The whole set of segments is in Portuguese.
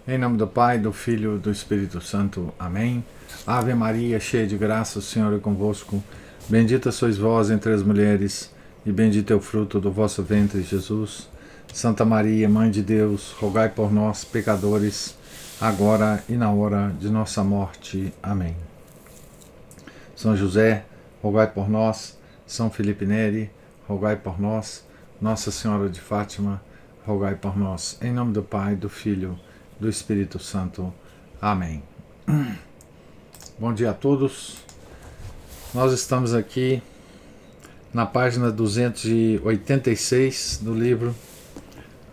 Em nome do Pai, do Filho e do Espírito Santo. Amém. Ave Maria, cheia de graça, o Senhor é convosco. Bendita sois vós entre as mulheres, e bendito é o fruto do vosso ventre, Jesus. Santa Maria, Mãe de Deus, rogai por nós, pecadores, agora e na hora de nossa morte. Amém. São José, rogai por nós. São Felipe Neri, rogai por nós. Nossa Senhora de Fátima, rogai por nós. Em nome do Pai, do Filho do Espírito Santo. Amém. Bom dia a todos. Nós estamos aqui na página 286 do livro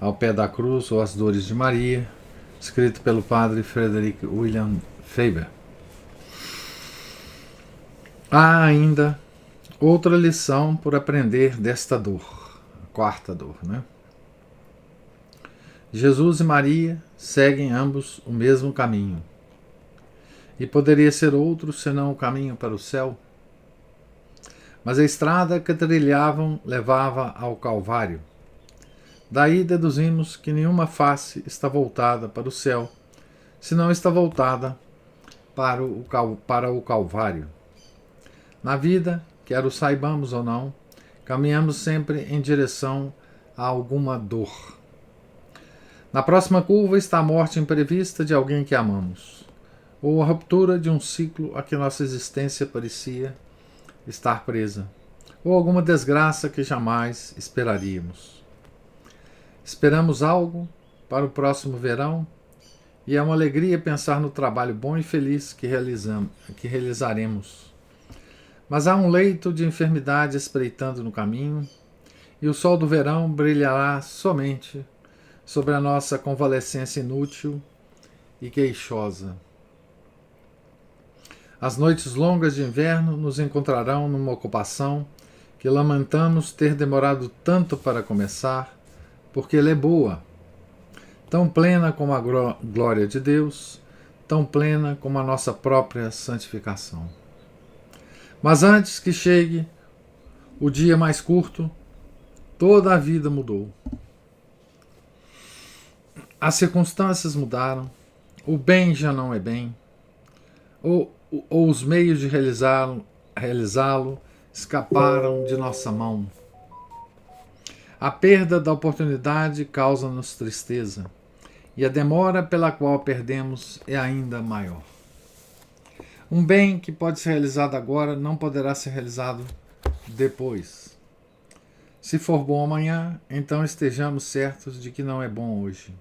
Ao Pé da Cruz ou As Dores de Maria, escrito pelo padre Frederick William Faber. Há ainda outra lição por aprender desta dor, a quarta dor, né? Jesus e Maria seguem ambos o mesmo caminho. E poderia ser outro senão o caminho para o céu? Mas a estrada que trilhavam levava ao Calvário. Daí deduzimos que nenhuma face está voltada para o céu, senão está voltada para o Calvário. Na vida, quer o saibamos ou não, caminhamos sempre em direção a alguma dor. Na próxima curva está a morte imprevista de alguém que amamos, ou a ruptura de um ciclo a que nossa existência parecia estar presa, ou alguma desgraça que jamais esperaríamos. Esperamos algo para o próximo verão, e é uma alegria pensar no trabalho bom e feliz que realizaremos. Mas há um leito de enfermidade espreitando no caminho, e o sol do verão brilhará somente sobre a nossa convalescência inútil e queixosa. As noites longas de inverno nos encontrarão numa ocupação que lamentamos ter demorado tanto para começar, porque ela é boa, tão plena como a glória de Deus, tão plena como a nossa própria santificação. Mas antes que chegue o dia mais curto, toda a vida mudou. As circunstâncias mudaram, o bem já não é bem, ou os meios de realizá-lo escaparam de nossa mão. A perda da oportunidade causa-nos tristeza, e a demora pela qual perdemos é ainda maior. Um bem que pode ser realizado agora não poderá ser realizado depois. Se for bom amanhã, então estejamos certos de que não é bom hoje.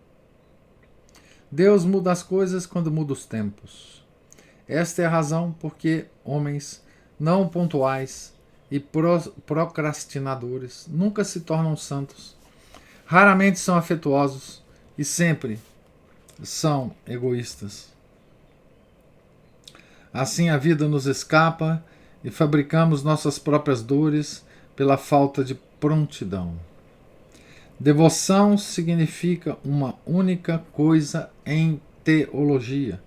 Deus muda as coisas quando muda os tempos. Esta é a razão porque homens não pontuais e procrastinadores nunca se tornam santos, raramente são afetuosos e sempre são egoístas. Assim a vida nos escapa e fabricamos nossas próprias dores pela falta de prontidão. Devoção significa uma única coisa em teologia.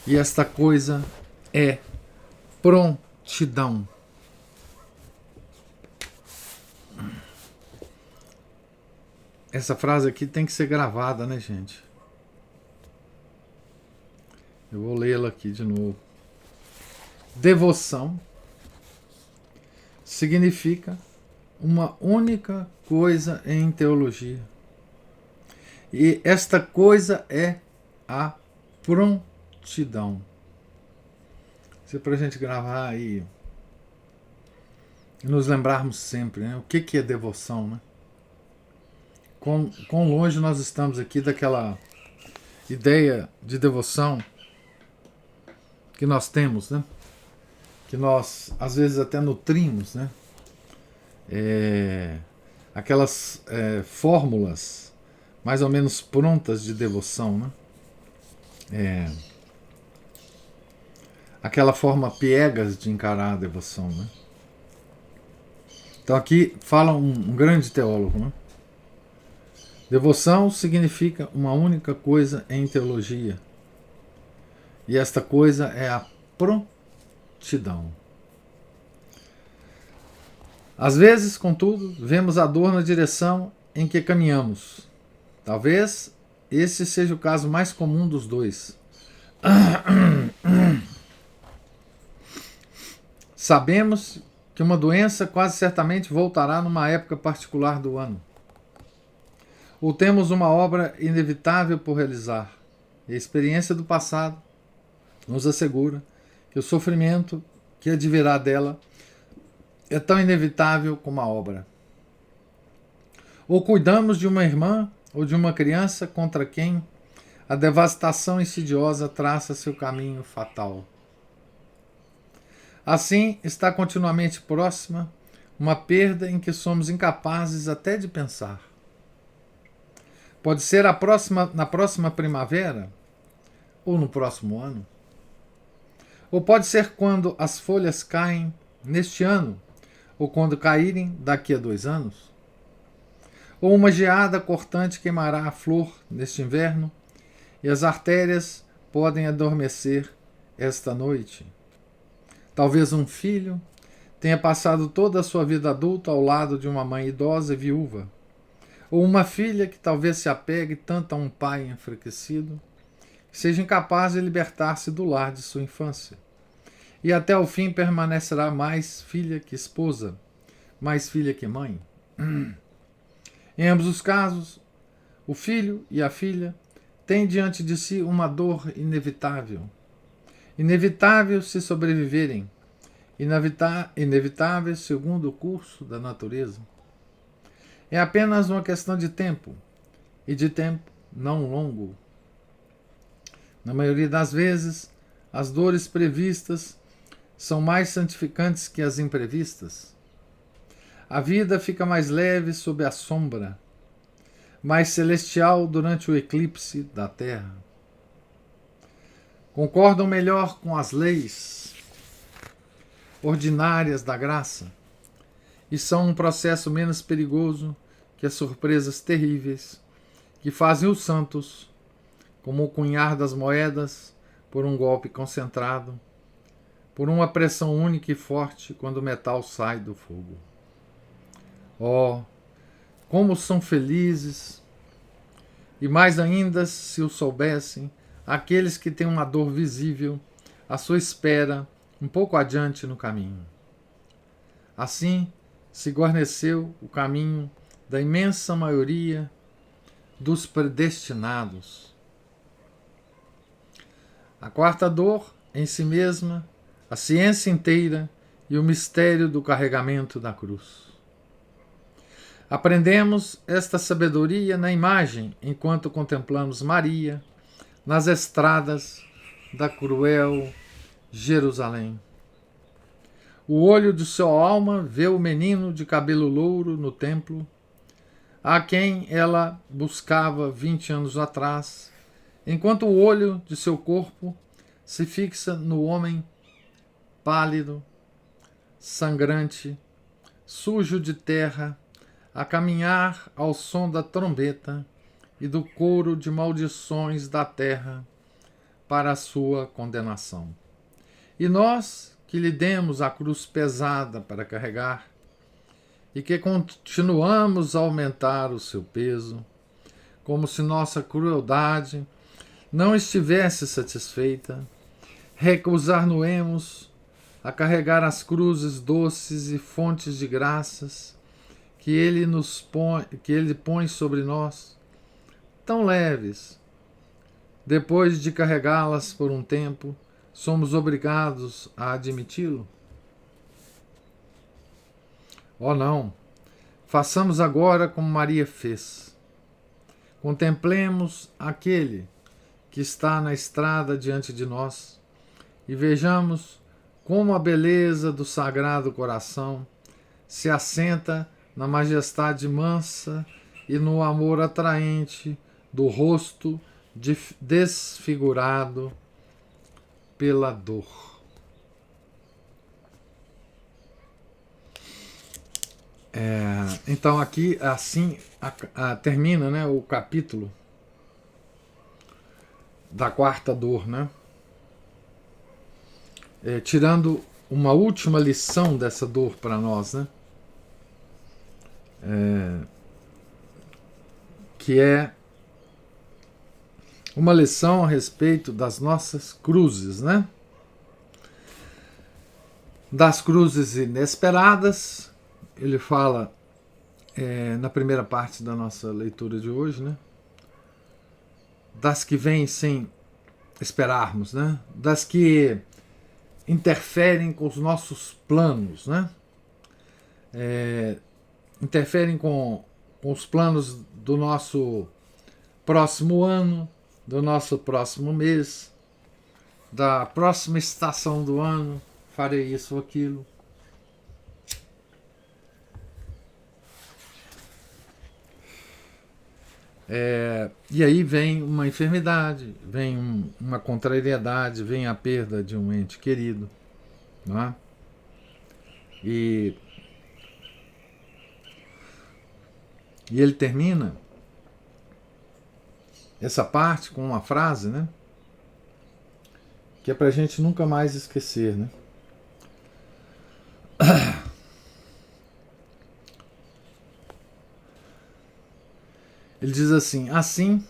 E esta coisa é prontidão. Essa frase aqui tem que ser gravada, né, gente? Eu vou lê-la aqui de novo. Devoção significa uma única coisa em teologia. E esta coisa é a prontidão. Isso é para a gente gravar aí e nos lembrarmos sempre, né? O que é devoção, né? Quão longe nós estamos aqui daquela ideia de devoção que nós temos, né? Que nós às vezes até nutrimos, né? Aquelas fórmulas mais ou menos prontas de devoção, né? Aquela forma piegas de encarar a devoção, né? Então aqui fala um grande teólogo, né? Devoção significa uma única coisa em teologia, e esta coisa é a prontidão. Às vezes, contudo, vemos a dor na direção em que caminhamos. Talvez esse seja o caso mais comum dos dois. Sabemos que uma doença quase certamente voltará numa época particular do ano. Ou temos uma obra inevitável por realizar. E a experiência do passado nos assegura que o sofrimento que advirá dela é tão inevitável como a obra. Ou cuidamos de uma irmã ou de uma criança contra quem a devastação insidiosa traça seu caminho fatal. Assim, está continuamente próxima uma perda em que somos incapazes até de pensar. Pode ser na próxima primavera ou no próximo ano. Ou pode ser quando as folhas caem neste ano ou quando caírem daqui a 2 anos. Ou uma geada cortante queimará a flor neste inverno e as artérias podem adormecer esta noite. Talvez um filho tenha passado toda a sua vida adulta ao lado de uma mãe idosa e viúva. Ou uma filha que talvez se apegue tanto a um pai enfraquecido que seja incapaz de libertar-se do lar de sua infância. E até o fim permanecerá mais filha que esposa, mais filha que mãe. Em ambos os casos, o filho e a filha têm diante de si uma dor inevitável. Inevitável se sobreviverem, inevitável segundo o curso da natureza. É apenas uma questão de tempo, e de tempo não longo. Na maioria das vezes, as dores previstas são mais santificantes que as imprevistas. A vida fica mais leve sob a sombra, mais celestial durante o eclipse da terra. Concordam melhor com as leis ordinárias da graça e são um processo menos perigoso que as surpresas terríveis que fazem os santos, como o cunhar das moedas por um golpe concentrado, por uma pressão única e forte quando o metal sai do fogo. Oh, como são felizes, e mais ainda se o soubessem, aqueles que têm uma dor visível à sua espera um pouco adiante no caminho. Assim se guarneceu o caminho da imensa maioria dos predestinados. A quarta dor, em si mesma, a ciência inteira e o mistério do carregamento da cruz. Aprendemos esta sabedoria na imagem enquanto contemplamos Maria nas estradas da cruel Jerusalém. O olho de sua alma vê o menino de cabelo louro no templo, a quem ela buscava 20 anos atrás, enquanto o olho de seu corpo se fixa no homem pálido, sangrante, sujo de terra, a caminhar ao som da trombeta e do coro de maldições da terra para a sua condenação. E nós, que lhe demos a cruz pesada para carregar, e que continuamos a aumentar o seu peso, como se nossa crueldade não estivesse satisfeita, recusar-nos-emos a carregar as cruzes doces e fontes de graças que ele põe sobre nós, tão leves. Depois de carregá-las por um tempo, somos obrigados a admiti-lo? Oh não! Façamos agora como Maria fez. Contemplemos aquele que está na estrada diante de nós e vejamos como a beleza do Sagrado Coração se assenta na majestade mansa e no amor atraente do rosto desfigurado pela dor. Então aqui assim termina, né, o capítulo da quarta dor, né? Tirando uma última lição dessa dor para nós, né? Que é uma lição a respeito das nossas cruzes, né? Das cruzes inesperadas, ele fala na primeira parte da nossa leitura de hoje, né? Das que vêm sem esperarmos, né? Das que interferem com os nossos planos, né? Interferem com os planos do nosso próximo ano, do nosso próximo mês, da próxima estação do ano, farei isso ou aquilo. E aí vem uma enfermidade, vem uma contrariedade, vem a perda de um ente querido, não é? E ele termina essa parte com uma frase, né? Que é pra gente nunca mais esquecer, né? Ele diz assim: assim,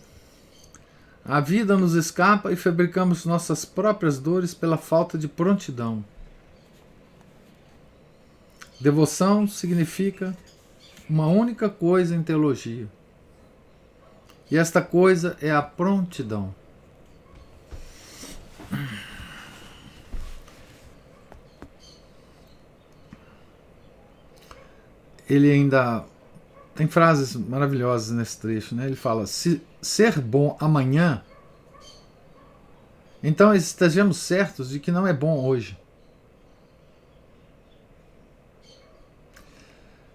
a vida nos escapa e fabricamos nossas próprias dores pela falta de prontidão. Devoção significa uma única coisa em teologia. E esta coisa é a prontidão. Ele ainda tem frases maravilhosas nesse trecho, né? Ele fala: se ser bom amanhã, então estejamos certos de que não é bom hoje.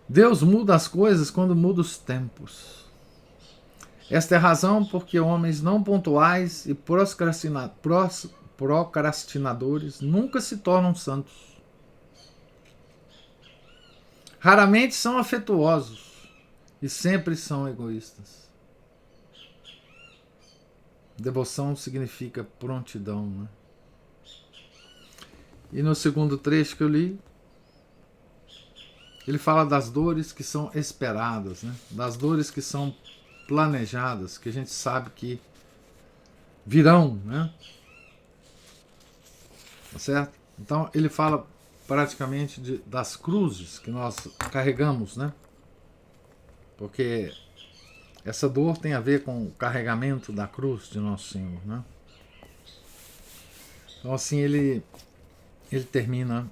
Deus muda as coisas quando muda os tempos. Esta é a razão porque homens não pontuais e procrastinadores nunca se tornam santos. Raramente são afetuosos e sempre são egoístas. Devoção significa prontidão, né? E no segundo trecho que eu li, ele fala das dores que são esperadas, né? Das dores que são planejadas, que a gente sabe que virão, né? Tá certo? Então ele fala praticamente das cruzes que nós carregamos, né? Porque essa dor tem a ver com o carregamento da cruz de Nosso Senhor, né? Então assim ele termina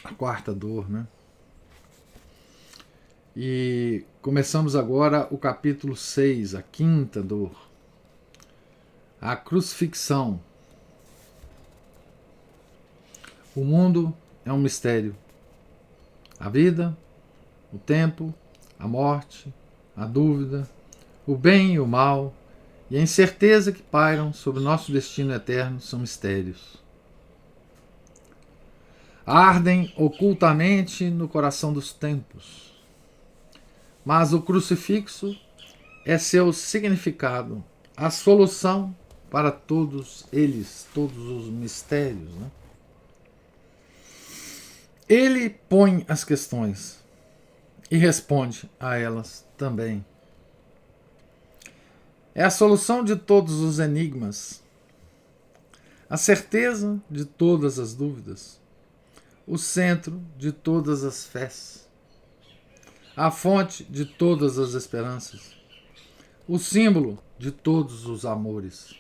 a quarta dor, né? E começamos agora o capítulo 6, a quinta dor, a crucifixão. O mundo é um mistério. A vida, o tempo, a morte, a dúvida, o bem e o mal e a incerteza que pairam sobre o nosso destino eterno são mistérios. Ardem ocultamente no coração dos tempos. Mas o crucifixo é seu significado, a solução para todos eles, todos os mistérios, né? Ele põe as questões e responde a elas também. É a solução de todos os enigmas, a certeza de todas as dúvidas, o centro de todas as fés, a fonte de todas as esperanças, o símbolo de todos os amores.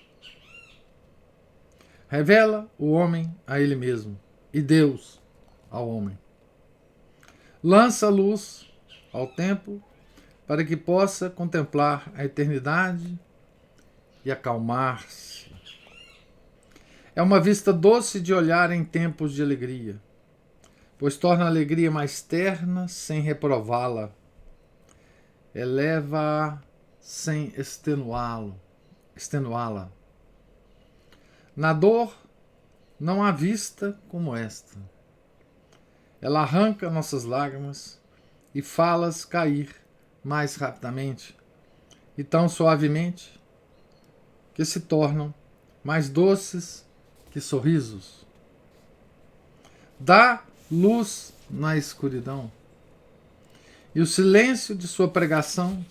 Revela o homem a ele mesmo e Deus ao homem. Lança luz ao tempo para que possa contemplar a eternidade e acalmar-se. É uma vista doce de olhar em tempos de alegria, pois torna a alegria mais terna sem reprová-la, eleva-a sem extenuá-la. Na dor não há vista como esta. Ela arranca nossas lágrimas e fá-las cair mais rapidamente e tão suavemente que se tornam mais doces que sorrisos. Dá luz na escuridão e o silêncio de sua pregação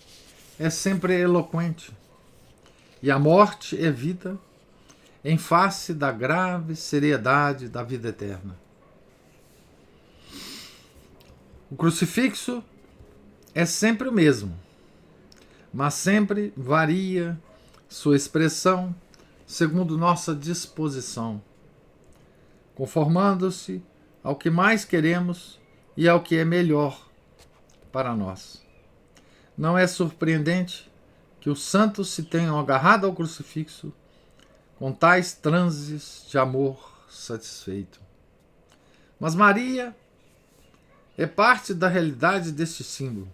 é sempre eloquente e a morte é vida, em face da grave seriedade da vida eterna. O crucifixo é sempre o mesmo, mas sempre varia sua expressão segundo nossa disposição, conformando-se ao que mais queremos e ao que é melhor para nós. Não é surpreendente que os santos se tenham agarrado ao crucifixo com tais transes de amor satisfeito. Mas Maria é parte da realidade deste símbolo.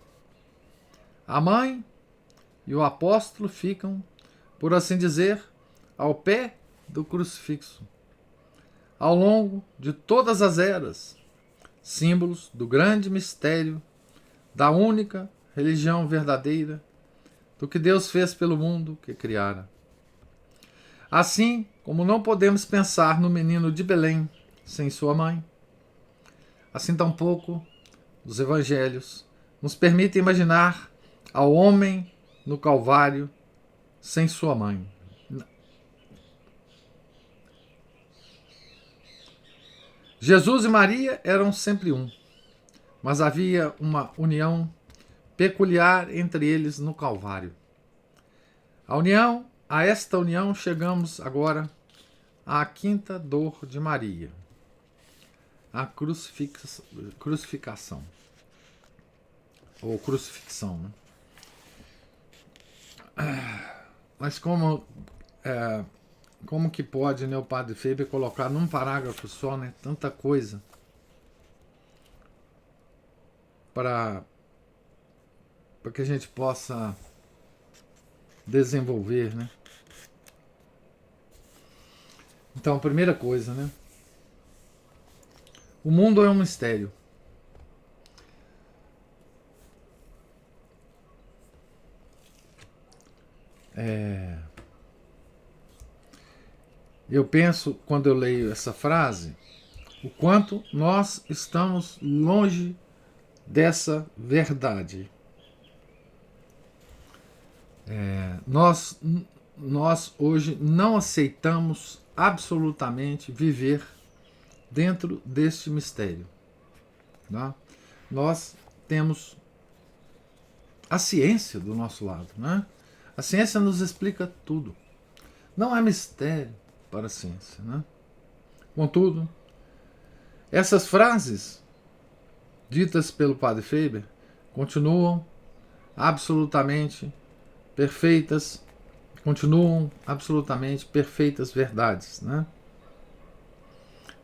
A mãe e o apóstolo ficam, por assim dizer, ao pé do crucifixo, ao longo de todas as eras, símbolos do grande mistério da única religião verdadeira, do que Deus fez pelo mundo que criara. Assim como não podemos pensar no menino de Belém sem sua mãe, assim tampouco os evangelhos nos permitem imaginar ao homem no Calvário sem sua mãe. Jesus e Maria eram sempre um, mas havia uma união peculiar entre eles no Calvário. A esta união chegamos agora à quinta dor de Maria, a crucificação, ou crucifixão, né? Mas como que pode, né, o Padre Faber colocar num parágrafo só, né, tanta coisa para que a gente possa desenvolver, né? Então, a primeira coisa, né? O mundo é um mistério. Eu penso, quando eu leio essa frase, o quanto nós estamos longe dessa verdade. Nós hoje não aceitamos absolutamente viver dentro deste mistério. Né? Nós temos a ciência do nosso lado. Né? A ciência nos explica tudo. Não há mistério para a ciência. Né? Contudo, essas frases ditas pelo Padre Faber continuam absolutamente perfeitas, verdades. Né?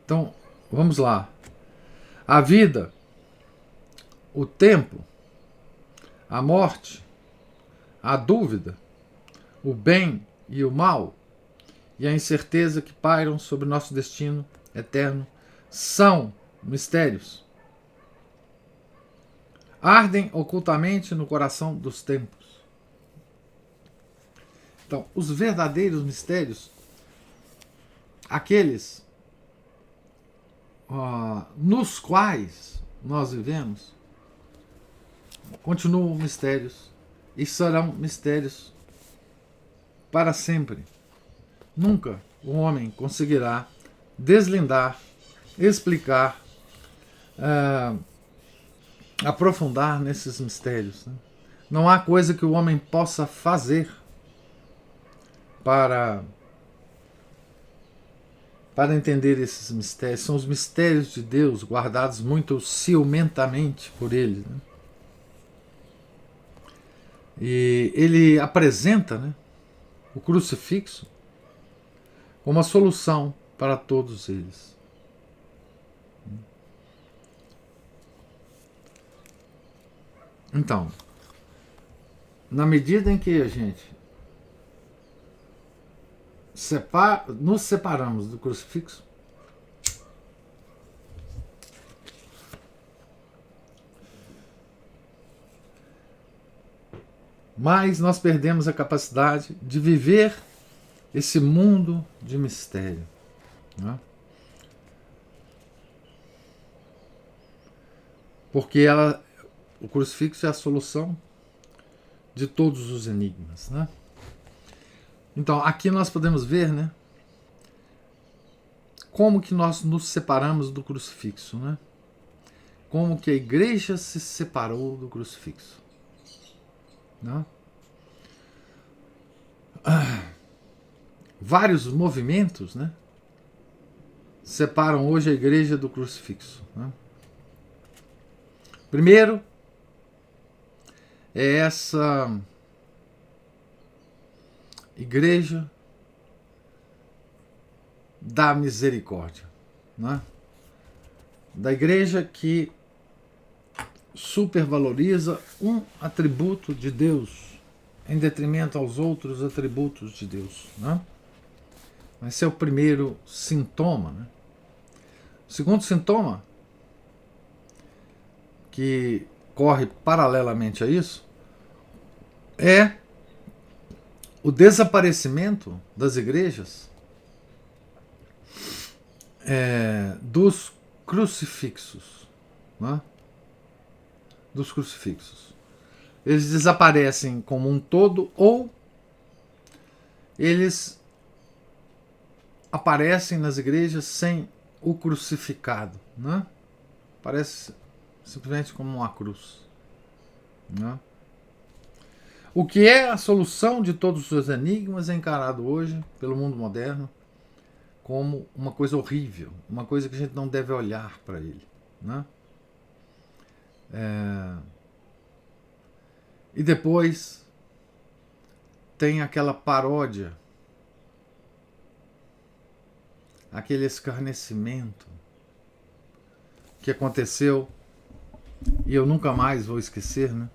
Então, vamos lá. A vida, o tempo, a morte, a dúvida, o bem e o mal, e a incerteza que pairam sobre nosso destino eterno são mistérios. Ardem ocultamente no coração dos tempos. Então, os verdadeiros mistérios, aqueles nos quais nós vivemos, continuam mistérios e serão mistérios para sempre. Nunca o homem conseguirá deslindar, explicar, aprofundar nesses mistérios. Né? Não há coisa que o homem possa fazer para entender esses mistérios. São os mistérios de Deus guardados muito ciumentamente por ele. Né? E ele apresenta, né, o crucifixo como a solução para todos eles. Então, na medida em que a gente nos separamos do crucifixo, mais nós perdemos a capacidade de viver esse mundo de mistério. Né? Porque o crucifixo é a solução de todos os enigmas. Né? Então, aqui nós podemos ver, né, como que nós nos separamos do crucifixo, né? Como que a igreja se separou do crucifixo, né? Vários movimentos, né, separam hoje a igreja do crucifixo, né? Primeiro é essa igreja da misericórdia, né? Da igreja que supervaloriza um atributo de Deus em detrimento aos outros atributos de Deus, né? Esse é o primeiro sintoma, né? O segundo sintoma, que corre paralelamente a isso, é o desaparecimento das igrejas dos crucifixos, né? Dos crucifixos. Eles desaparecem como um todo ou eles aparecem nas igrejas sem o crucificado, né? Parece simplesmente como uma cruz, né? O que é a solução de todos os enigmas é encarado hoje pelo mundo moderno como uma coisa horrível, uma coisa que a gente não deve olhar para ele, né? E depois tem aquela paródia, aquele escarnecimento que aconteceu e eu nunca mais vou esquecer, né?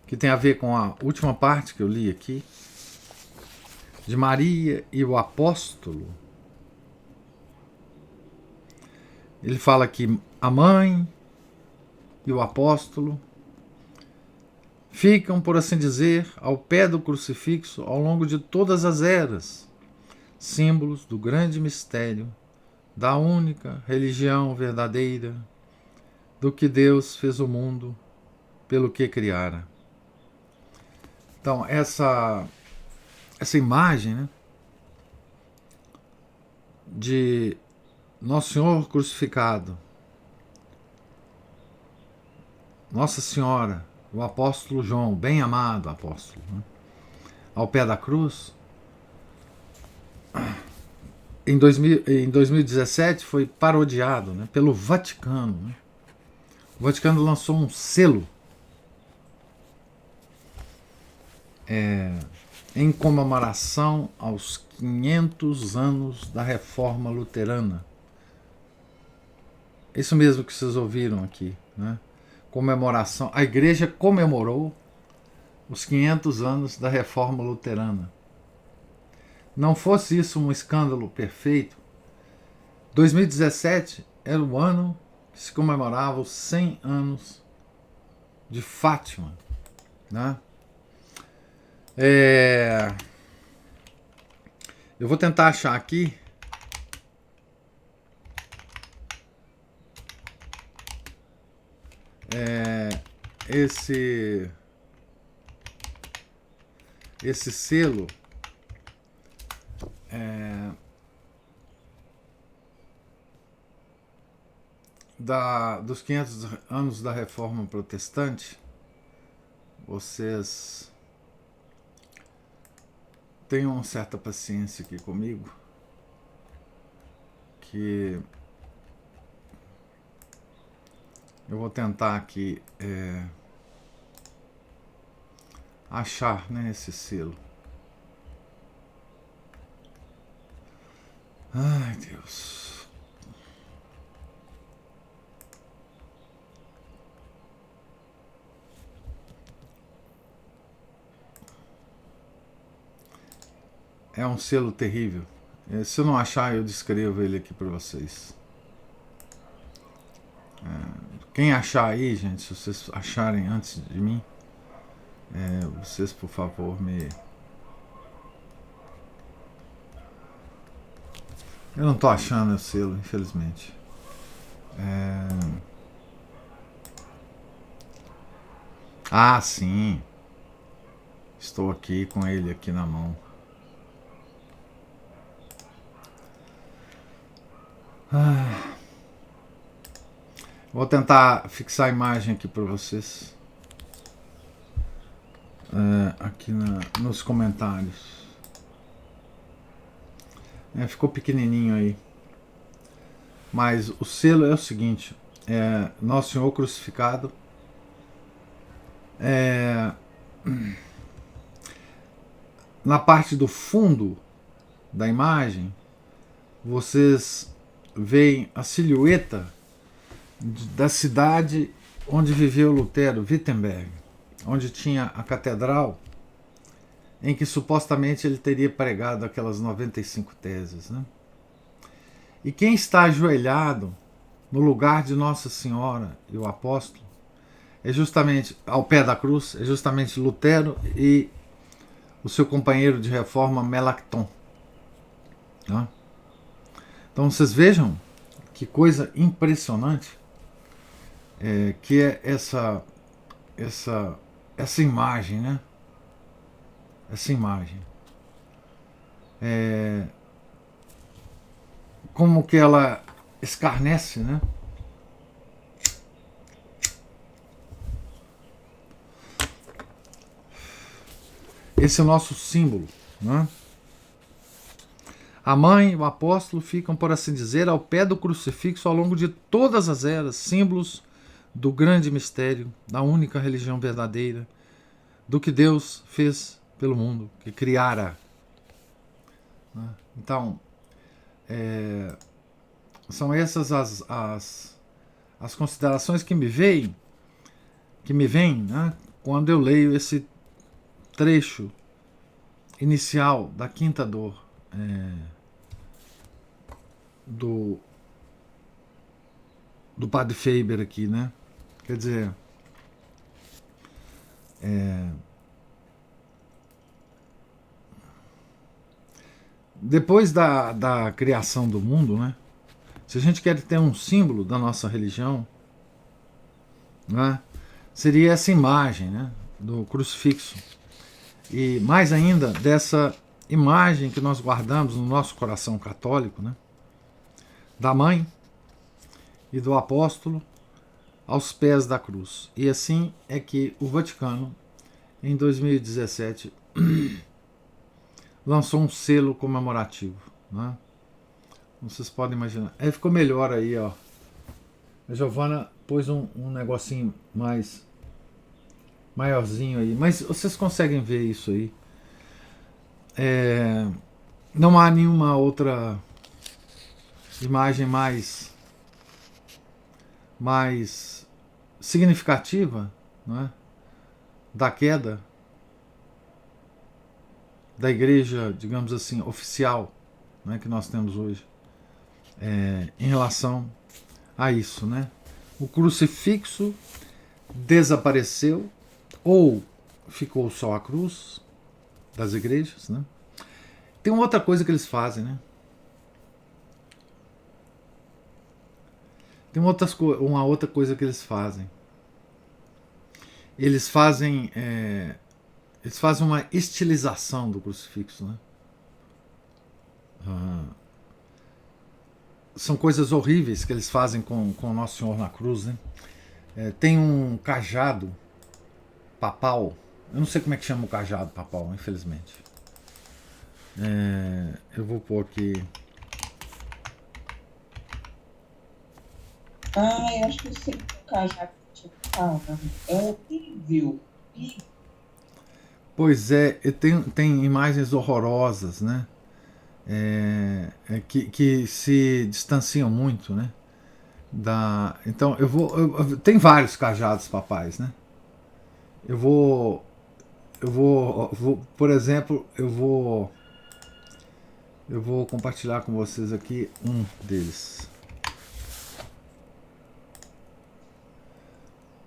Que tem a ver com a última parte que eu li aqui, de Maria e o apóstolo. Ele fala que a mãe e o apóstolo ficam, por assim dizer, ao pé do crucifixo ao longo de todas as eras, símbolos do grande mistério, da única religião verdadeira, do que Deus fez o mundo pelo que criara. Então, essa imagem, né, de Nosso Senhor crucificado, Nossa Senhora, o apóstolo João, bem amado apóstolo, né, ao pé da cruz, em 2017 foi parodiado, né, pelo Vaticano, né? O Vaticano lançou um selo em comemoração aos 500 anos da Reforma Luterana. Isso mesmo que vocês ouviram aqui, né? Comemoração. A igreja comemorou os 500 anos da Reforma Luterana. Não fosse isso um escândalo perfeito, 2017 era o ano que se comemorava os 100 anos de Fátima, né? Eu vou tentar achar aqui esse selo dos 500 anos da Reforma Protestante. Vocês tenham uma certa paciência aqui comigo, que eu vou tentar aqui achar, né, esse selo. Ai, Deus. É um selo terrível. Se eu não achar, eu descrevo ele aqui para vocês. Quem achar aí, gente, se vocês acharem antes de mim, vocês, por favor, me... Eu não tô achando o selo, infelizmente. Ah, sim. Estou aqui com ele aqui na mão. Vou tentar fixar a imagem aqui para vocês. Aqui nos comentários. Ficou pequenininho aí. Mas o selo é o seguinte: Nosso Senhor crucificado. Na parte do fundo da imagem, vocês veem a silhueta da cidade onde viveu Lutero, Wittenberg, onde tinha a catedral em que supostamente ele teria pregado aquelas 95 teses, né? E quem está ajoelhado no lugar de Nossa Senhora e o apóstolo é justamente, ao pé da cruz, é justamente Lutero e o seu companheiro de reforma, Melanchthon. Né? Então vocês vejam que coisa impressionante que é essa imagem, né? Essa imagem. Como que ela escarnece, né? Esse é o nosso símbolo, né? A mãe e o apóstolo ficam, por assim dizer, ao pé do crucifixo ao longo de todas as eras, símbolos do grande mistério, da única religião verdadeira, do que Deus fez pelo mundo, que criara. Então, são essas as considerações que me vêm, né, quando eu leio esse trecho inicial da Quinta Dor do Padre Faber aqui, né? Quer dizer, depois da criação do mundo, né? Se a gente quer ter um símbolo da nossa religião, né, seria essa imagem, né, do crucifixo. E mais ainda dessa imagem que nós guardamos no nosso coração católico, né, da mãe e do apóstolo aos pés da cruz. E assim é que o Vaticano, em 2017, lançou um selo comemorativo, né? Vocês podem imaginar. Aí ficou melhor aí, ó. A Giovana pôs um negocinho maiorzinho aí. Mas vocês conseguem ver isso aí. Não há nenhuma outra imagem mais significativa, não é, da queda da igreja, digamos assim, oficial, né, que nós temos hoje, em relação a isso, né? O crucifixo desapareceu ou ficou só a cruz das igrejas, né? Tem uma outra coisa que eles fazem, né? Tem uma outra coisa que eles fazem. Eles fazem uma estilização do crucifixo, né? São coisas horríveis que eles fazem com o Nosso Senhor na cruz, né? Tem um cajado papal. Eu não sei como é que chama o cajado papal, infelizmente. Eu vou pôr aqui. Eu acho que eu sei que o cajado que fala. É horrível. Pois tem imagens horrorosas, né? Que se distanciam muito, né? Então tem vários cajados papais, né? Por exemplo, eu vou compartilhar com vocês aqui um deles.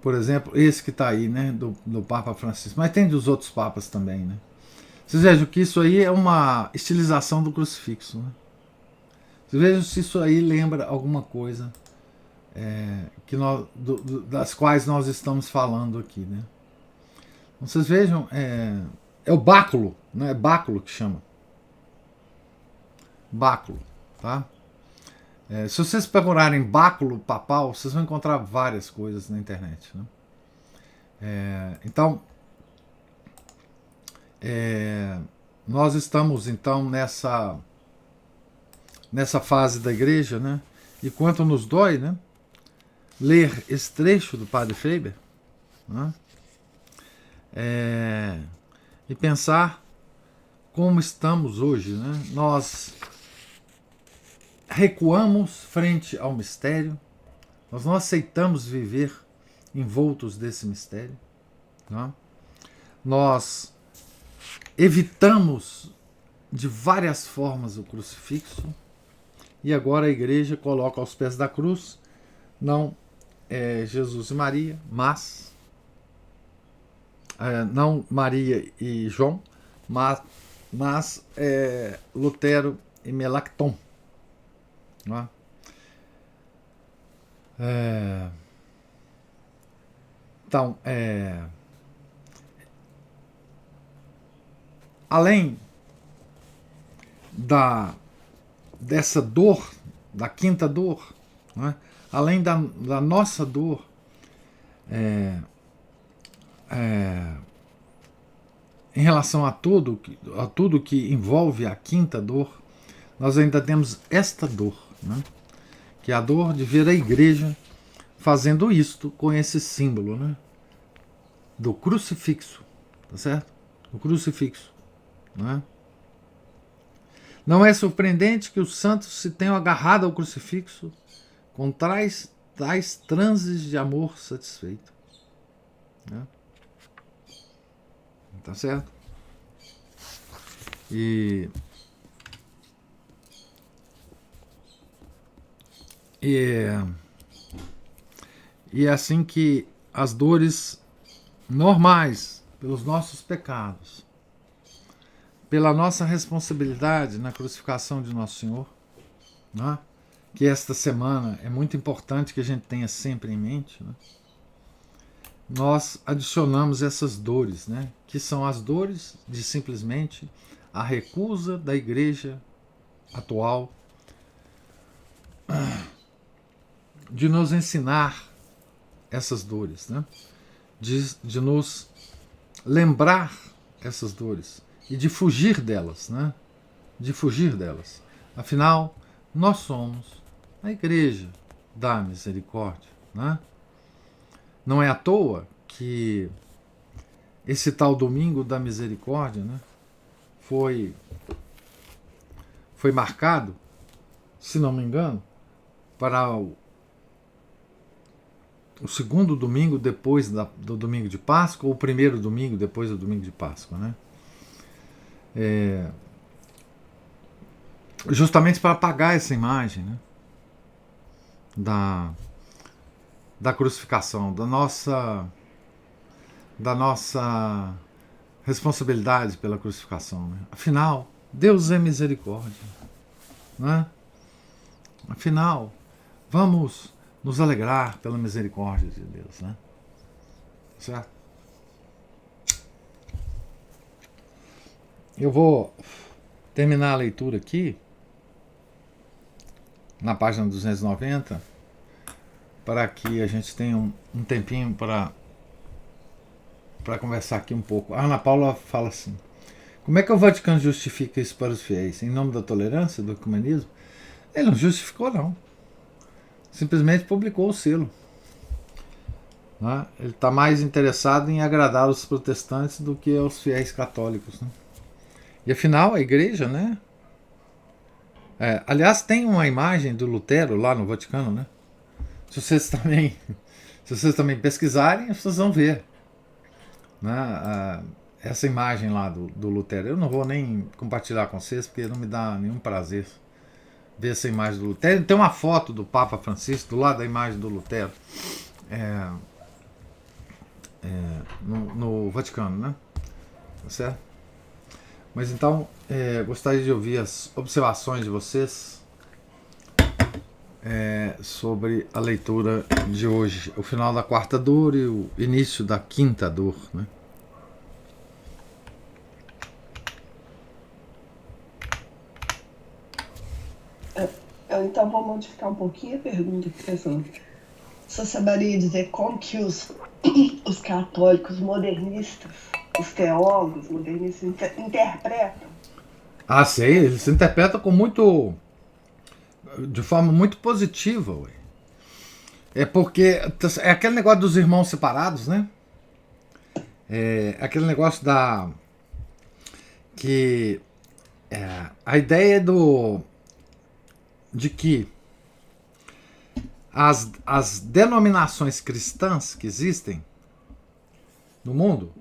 Por exemplo, esse que está aí, né, do Papa Francisco. Mas tem dos outros papas também, né? Vocês vejam que isso aí é uma estilização do crucifixo, né? Vocês vejam se isso aí lembra alguma coisa das quais nós estamos falando aqui, né? Então, vocês vejam É o báculo, né? É báculo que chama. Báculo, tá? Se vocês procurarem báculo papal, vocês vão encontrar várias coisas na internet, né? Então, nós estamos então nessa fase da igreja, né? E quanto nos dói, né? Ler esse trecho do Padre Faber, né? E pensar como estamos hoje, né? Nós recuamos frente ao mistério, nós não aceitamos viver envoltos desse mistério, né? Nós evitamos de várias formas o crucifixo, e agora a igreja coloca aos pés da cruz não Jesus e Maria, mas não Maria e João, mas Lutero e Melanchthon, não é? Então, além dessa dor, da quinta dor, não é? Além da nossa dor, em relação a tudo que envolve a quinta dor, nós ainda temos esta dor, né? Que é a dor de ver a igreja fazendo isto com esse símbolo, né? Do crucifixo, tá certo? O crucifixo, né? Não é surpreendente que os santos se tenham agarrado ao crucifixo com tais transes de amor satisfeito, né? Tá certo? E é assim que as dores normais pelos nossos pecados, pela nossa responsabilidade na crucificação de Nosso Senhor, né? Que esta semana é muito importante que a gente tenha sempre em mente, né? Nós adicionamos essas dores, né? Que são as dores de simplesmente a recusa da igreja atual de nos ensinar essas dores, né? De nos lembrar essas dores e de fugir delas, né? De fugir delas. Afinal, nós somos a igreja da misericórdia, né? Não é à toa que esse tal domingo da misericórdia, né, foi marcado, se não me engano, para o segundo domingo depois do domingo de Páscoa, ou o primeiro domingo depois do domingo de Páscoa, né? Justamente para apagar essa imagem, né, da crucificação, da nossa responsabilidade pela crucificação, né? Afinal, Deus é misericórdia, né? Afinal, vamos nos alegrar pela misericórdia de Deus, né? Certo? Eu vou terminar a leitura aqui na página 290, para que a gente tenha um tempinho para conversar aqui um pouco. A Ana Paula fala assim: como é que o Vaticano justifica isso para os fiéis? Em nome da tolerância, do ecumenismo? Ele não justificou, não. Simplesmente publicou o selo, né? Ele está mais interessado em agradar os protestantes do que aos fiéis católicos, né? E afinal, a igreja, né? Aliás, tem uma imagem do Lutero lá no Vaticano, né? Se vocês também pesquisarem, vocês vão ver, né, essa imagem lá do Lutero. Eu não vou nem compartilhar com vocês, porque não me dá nenhum prazer ver essa imagem do Lutero. Tem uma foto do Papa Francisco do lado da imagem do Lutero, no Vaticano, né? Tá certo? Mas então, gostaria de ouvir as observações de vocês sobre a leitura de hoje, o final da quarta dor e o início da quinta dor, né? Então vou modificar um pouquinho a pergunta que você falou. Você saberia dizer como que os católicos modernistas, os teólogos modernistas interpretam? Ah, sei, eles interpretam com muito. De forma muito positiva, ué. É porque é aquele negócio dos irmãos separados, né? É aquele negócio da. Que a ideia de que as denominações cristãs que existem no mundo,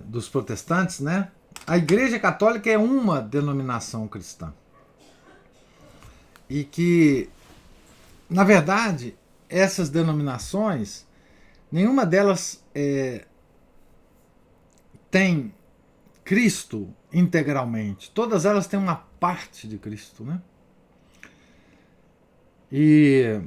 dos protestantes, né? A Igreja Católica é uma denominação cristã. E que, na verdade, essas denominações, nenhuma delas tem Cristo integralmente. Todas elas têm uma parte de Cristo, né? E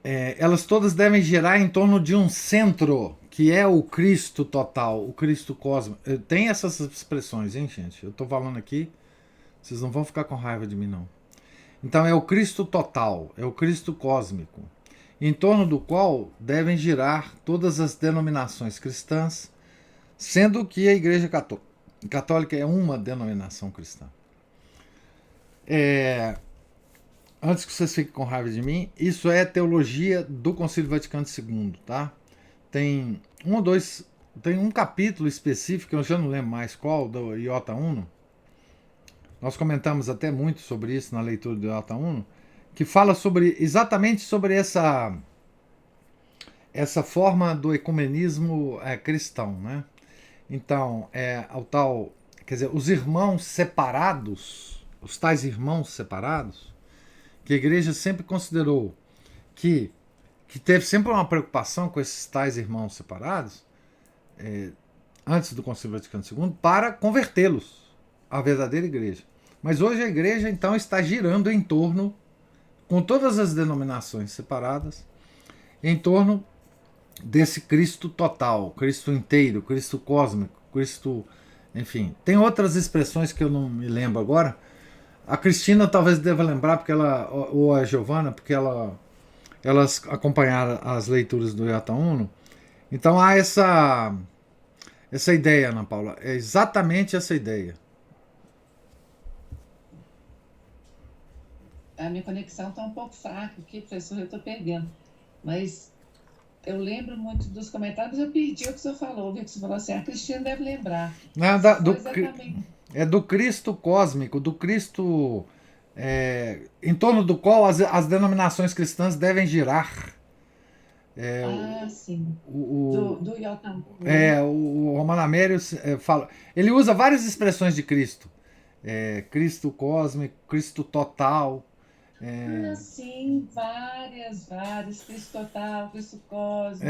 elas todas devem girar em torno de um centro, que é o Cristo total, o Cristo cósmico. Tem essas expressões, hein, gente? Eu estou falando aqui, vocês não vão ficar com raiva de mim, não. Então é o Cristo total, é o Cristo cósmico, em torno do qual devem girar todas as denominações cristãs, sendo que a Igreja Católica é uma denominação cristã. Antes que vocês fiquem com raiva de mim, isso é teologia do Concílio Vaticano II, tá? Tem um capítulo específico, eu já não lembro mais qual, do Iota Uno. Nós comentamos até muito sobre isso na leitura do Iota Uno, que fala exatamente sobre essa forma do ecumenismo cristão, né? Então, quer dizer, os irmãos separados, os tais irmãos separados, que a igreja sempre considerou que teve sempre uma preocupação com esses tais irmãos separados, antes do Concílio Vaticano II, para convertê-los à verdadeira igreja. Mas hoje a igreja, então, está girando em torno, com todas as denominações separadas, em torno desse Cristo total, Cristo inteiro, Cristo cósmico, Cristo... Enfim, tem outras expressões que eu não me lembro agora. A Cristina talvez deva lembrar, porque ou a Giovana, porque elas acompanharam as leituras do Iota Uno. Então há essa ideia, Ana Paula, é exatamente essa ideia. A minha conexão está um pouco fraca aqui, professor, eu estou perdendo. Mas eu lembro muito dos comentários, eu perdi o que o senhor falou. O que o senhor falou assim, a Cristina deve lembrar. Não, do Cristo cósmico, do Cristo em torno do qual as denominações cristãs devem girar. Sim. Do Iota Uno. O Romano Amérios fala. Ele usa várias expressões de Cristo. Cristo cósmico, Cristo total. Sim, várias. Cristo total, Cristo cósmico.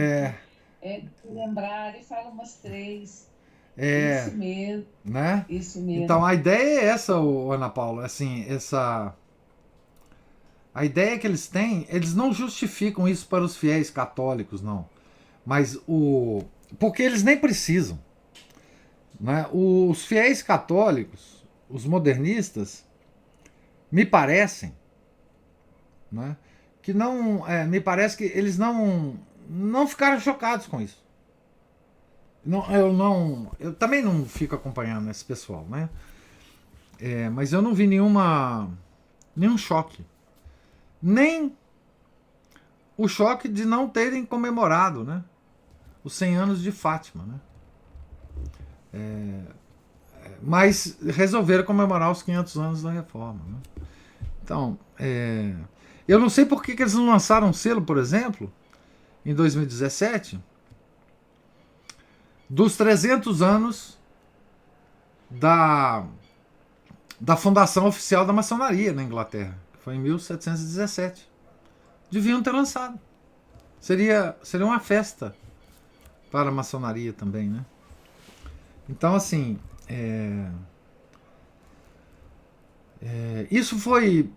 Lembrar, ele fala umas 3. Isso mesmo. Né? Isso mesmo. Então a ideia é essa, Ana Paula. Assim, a ideia que eles têm, eles não justificam isso para os fiéis católicos, não. Mas porque eles nem precisam. Né? Os fiéis católicos, os modernistas, me parecem, né, que não. Me parece que eles não ficaram chocados com isso. Eu também não fico acompanhando esse pessoal, né? Mas eu não vi nenhum choque. Nem o choque de não terem comemorado, né, os 100 anos de Fátima, né? Mas resolveram comemorar os 500 anos da Reforma, né? Então, eu não sei por que eles não lançaram um selo, por exemplo, em 2017, dos 300 anos da fundação oficial da maçonaria na Inglaterra, que foi em 1717. Deviam ter lançado. Seria uma festa para a maçonaria também, né? Então, assim, isso foi...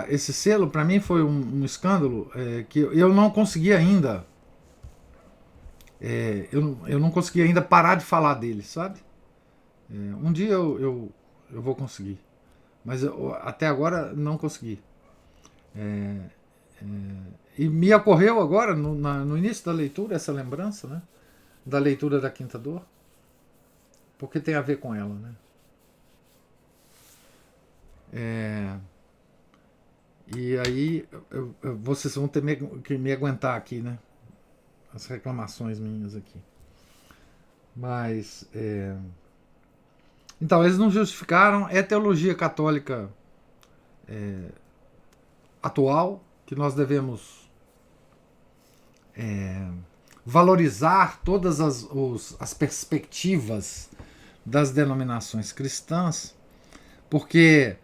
esse selo, para mim, foi um escândalo que eu não consegui ainda... eu não consegui ainda parar de falar dele, sabe? Um dia eu vou conseguir. Mas até agora não consegui. E me ocorreu agora, no início da leitura, essa lembrança, né? Da leitura da Quinta Dor, porque tem a ver com ela, né? E aí vocês vão ter que me aguentar aqui, né? As reclamações minhas aqui. Mas então eles não justificaram. É teologia católica atual que nós devemos valorizar todas as perspectivas das denominações cristãs, porque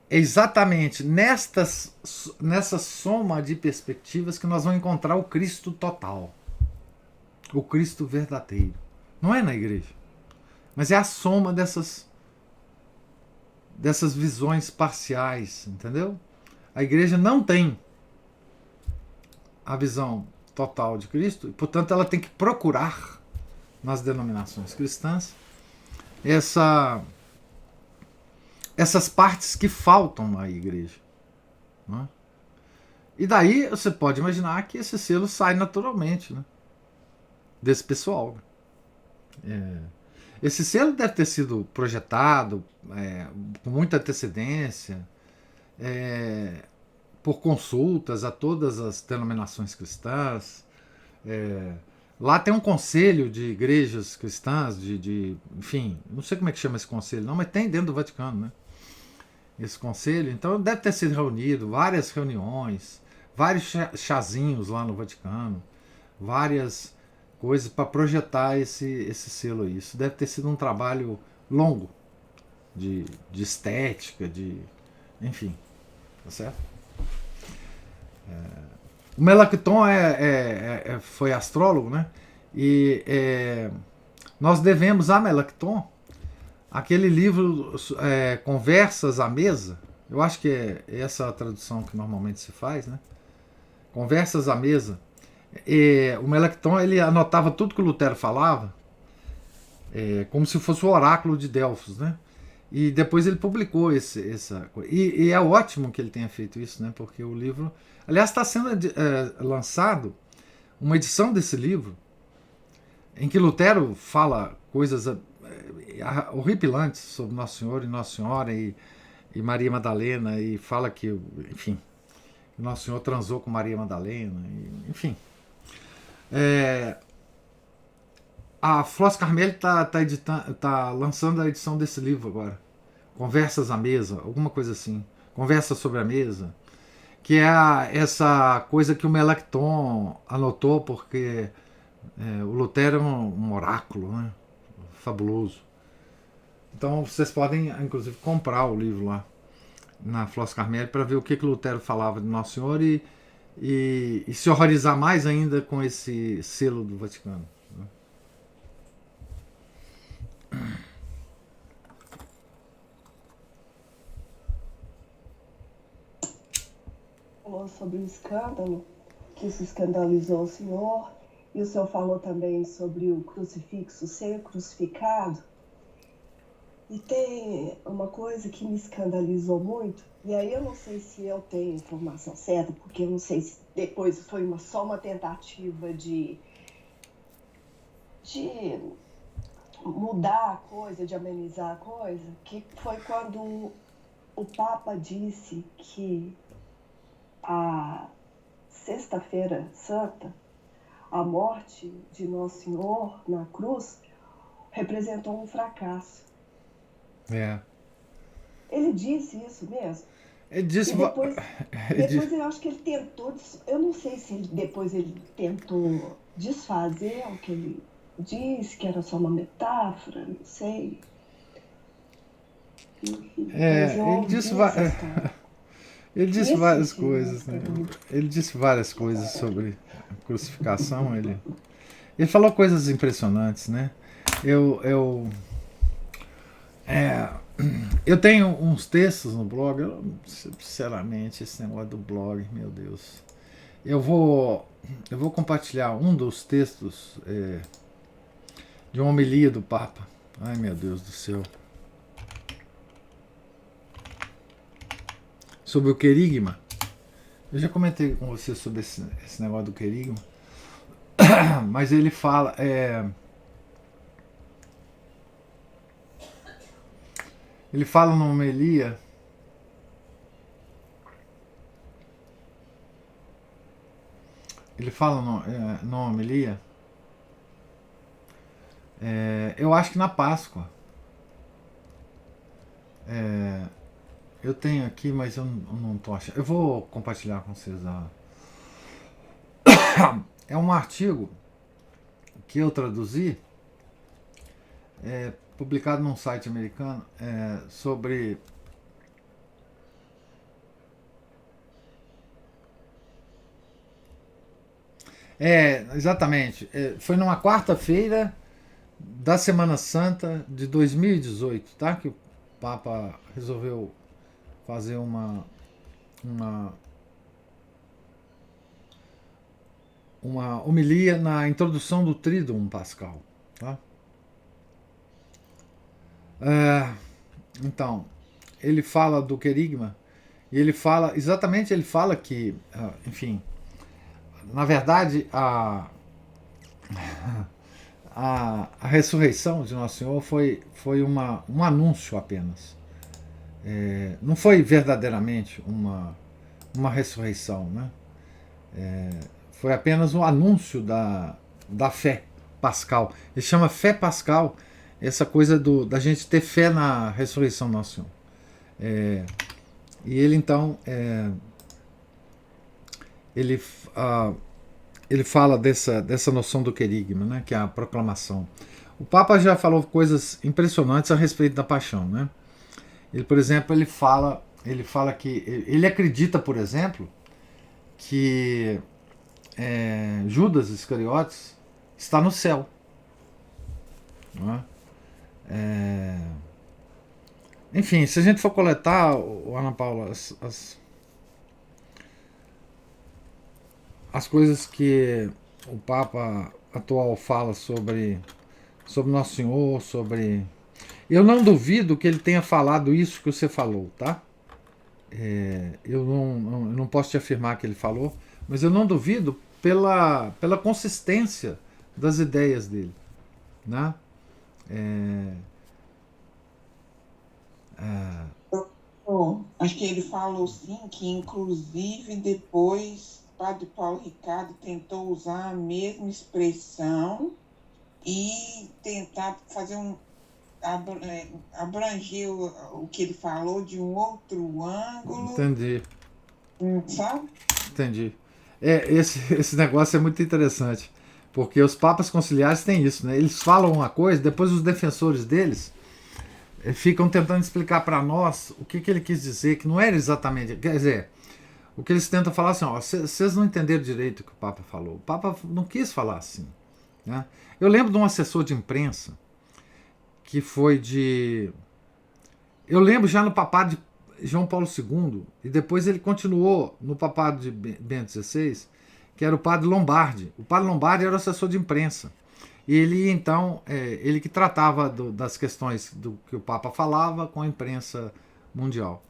é exatamente nessa soma de perspectivas que nós vamos encontrar o Cristo total, o Cristo verdadeiro. Não é na igreja, mas é a soma dessas visões parciais, entendeu? A igreja não tem a visão total de Cristo, e portanto ela tem que procurar nas denominações cristãs essas partes que faltam na igreja, né? E daí você pode imaginar que esse selo sai naturalmente, né, desse pessoal. Esse selo deve ter sido projetado com muita antecedência, por consultas a todas as denominações cristãs. Lá tem um conselho de igrejas cristãs, enfim, não sei como é que chama esse conselho, não, mas tem dentro do Vaticano, né? Esse conselho. Então deve ter sido reunido, várias reuniões, vários chazinhos lá no Vaticano, várias coisas para projetar esse selo aí. Isso deve ter sido um trabalho longo de estética, enfim, tá certo? O Melanchthon foi astrólogo, né? E nós devemos a Melanchthon aquele livro Conversas à Mesa. Eu acho que é essa a tradução que normalmente se faz, né? Conversas à Mesa. E o Melanchthon, ele anotava tudo que o Lutero falava, como se fosse o oráculo de Delfos, né? E depois ele publicou essa coisa. E é ótimo que ele tenha feito isso, né? Porque o livro... Aliás, está sendo lançado uma edição desse livro em que Lutero fala coisas horripilantes sobre Nosso Senhor e Nossa Senhora e Maria Madalena, e fala que, enfim, Nosso Senhor transou com Maria Madalena, enfim. A Flos Carmeli tá lançando a edição desse livro agora. Conversas à Mesa, alguma coisa assim. Conversa sobre a Mesa. Que é essa coisa que o Melanchthon anotou, porque o Lutero é um oráculo, né? Fabuloso. Então vocês podem, inclusive, comprar o livro lá na Flos Carmeli para ver o que Lutero falava de Nosso Senhor e se horrorizar mais ainda com esse selo do Vaticano, né? Falou sobre o escândalo, que isso escandalizou o senhor, e o senhor falou também sobre o crucifixo ser crucificado. E tem uma coisa que me escandalizou muito, e aí eu não sei se eu tenho informação certa, porque eu não sei se depois foi só uma tentativa de mudar a coisa, de amenizar a coisa, que foi quando o Papa disse que a Sexta-feira Santa, a morte de Nosso Senhor na cruz, representou um fracasso. Ele disse isso mesmo? Ele disse... E depois eu acho que ele tentou... Eu não sei se depois ele tentou desfazer o que ele disse, que era só uma metáfora, não sei. Enfim, ele disse várias coisas, né? Ele disse várias coisas sobre a crucificação. Ele falou coisas impressionantes, né? Eu tenho uns textos no blog. Sinceramente, esse negócio do blog, meu Deus. Eu vou compartilhar um dos textos de uma homilia do Papa. Ai, meu Deus do céu. sobre o querigma. Eu já comentei com você sobre esse negócio do querigma, mas ele fala, ele fala numa homilia, numa homilia, eu acho que na Páscoa. Eu tenho aqui, mas eu não estou achando. Eu vou compartilhar com vocês. É um artigo que eu traduzi, publicado num site americano, sobre. Exatamente. Foi numa quarta-feira da Semana Santa de 2018, tá? Que o Papa resolveu fazer uma homilia na introdução do Tríduo Pascal, tá? Então, ele fala do querigma e ele fala que, enfim, na verdade a ressurreição de Nosso Senhor foi um anúncio apenas. Não foi verdadeiramente uma ressurreição, né? Foi apenas um anúncio da fé pascal. Ele chama fé pascal essa coisa da gente ter fé na ressurreição do Nosso Senhor. E ele então ele fala dessa noção do querigma, né, que é a proclamação. O Papa já falou coisas impressionantes a respeito da paixão, né? Ele, por exemplo, ele fala que ele acredita, por exemplo, que Judas Iscariotes está no céu, não é? Enfim, se a gente for coletar, Ana Paula, as coisas que o Papa atual fala sobre Nosso Senhor, eu não duvido que ele tenha falado isso que você falou, tá? Eu não posso te afirmar que ele falou, mas eu não duvido pela consistência das ideias dele, né? Acho que ele falou sim, que inclusive depois o Padre Paulo Ricardo tentou usar a mesma expressão e tentar fazer abranger o que ele falou de um outro ângulo. Entendi. Sabe? Entendi. Esse negócio é muito interessante, porque os papas conciliares têm isso, né? Eles falam uma coisa, depois os defensores deles ficam tentando explicar para nós o que ele quis dizer, que não era exatamente. Quer dizer, o que eles tentam falar assim, vocês não entenderam direito o que o Papa falou. O Papa não quis falar assim, né? Eu lembro de um assessor de imprensa que foi de. Eu lembro já no papado de João Paulo II, e depois ele continuou no papado de Bento XVI, que era o padre Lombardi. O padre Lombardi era o assessor de imprensa. E ele, então, ele que tratava das questões do que o Papa falava com a imprensa mundial.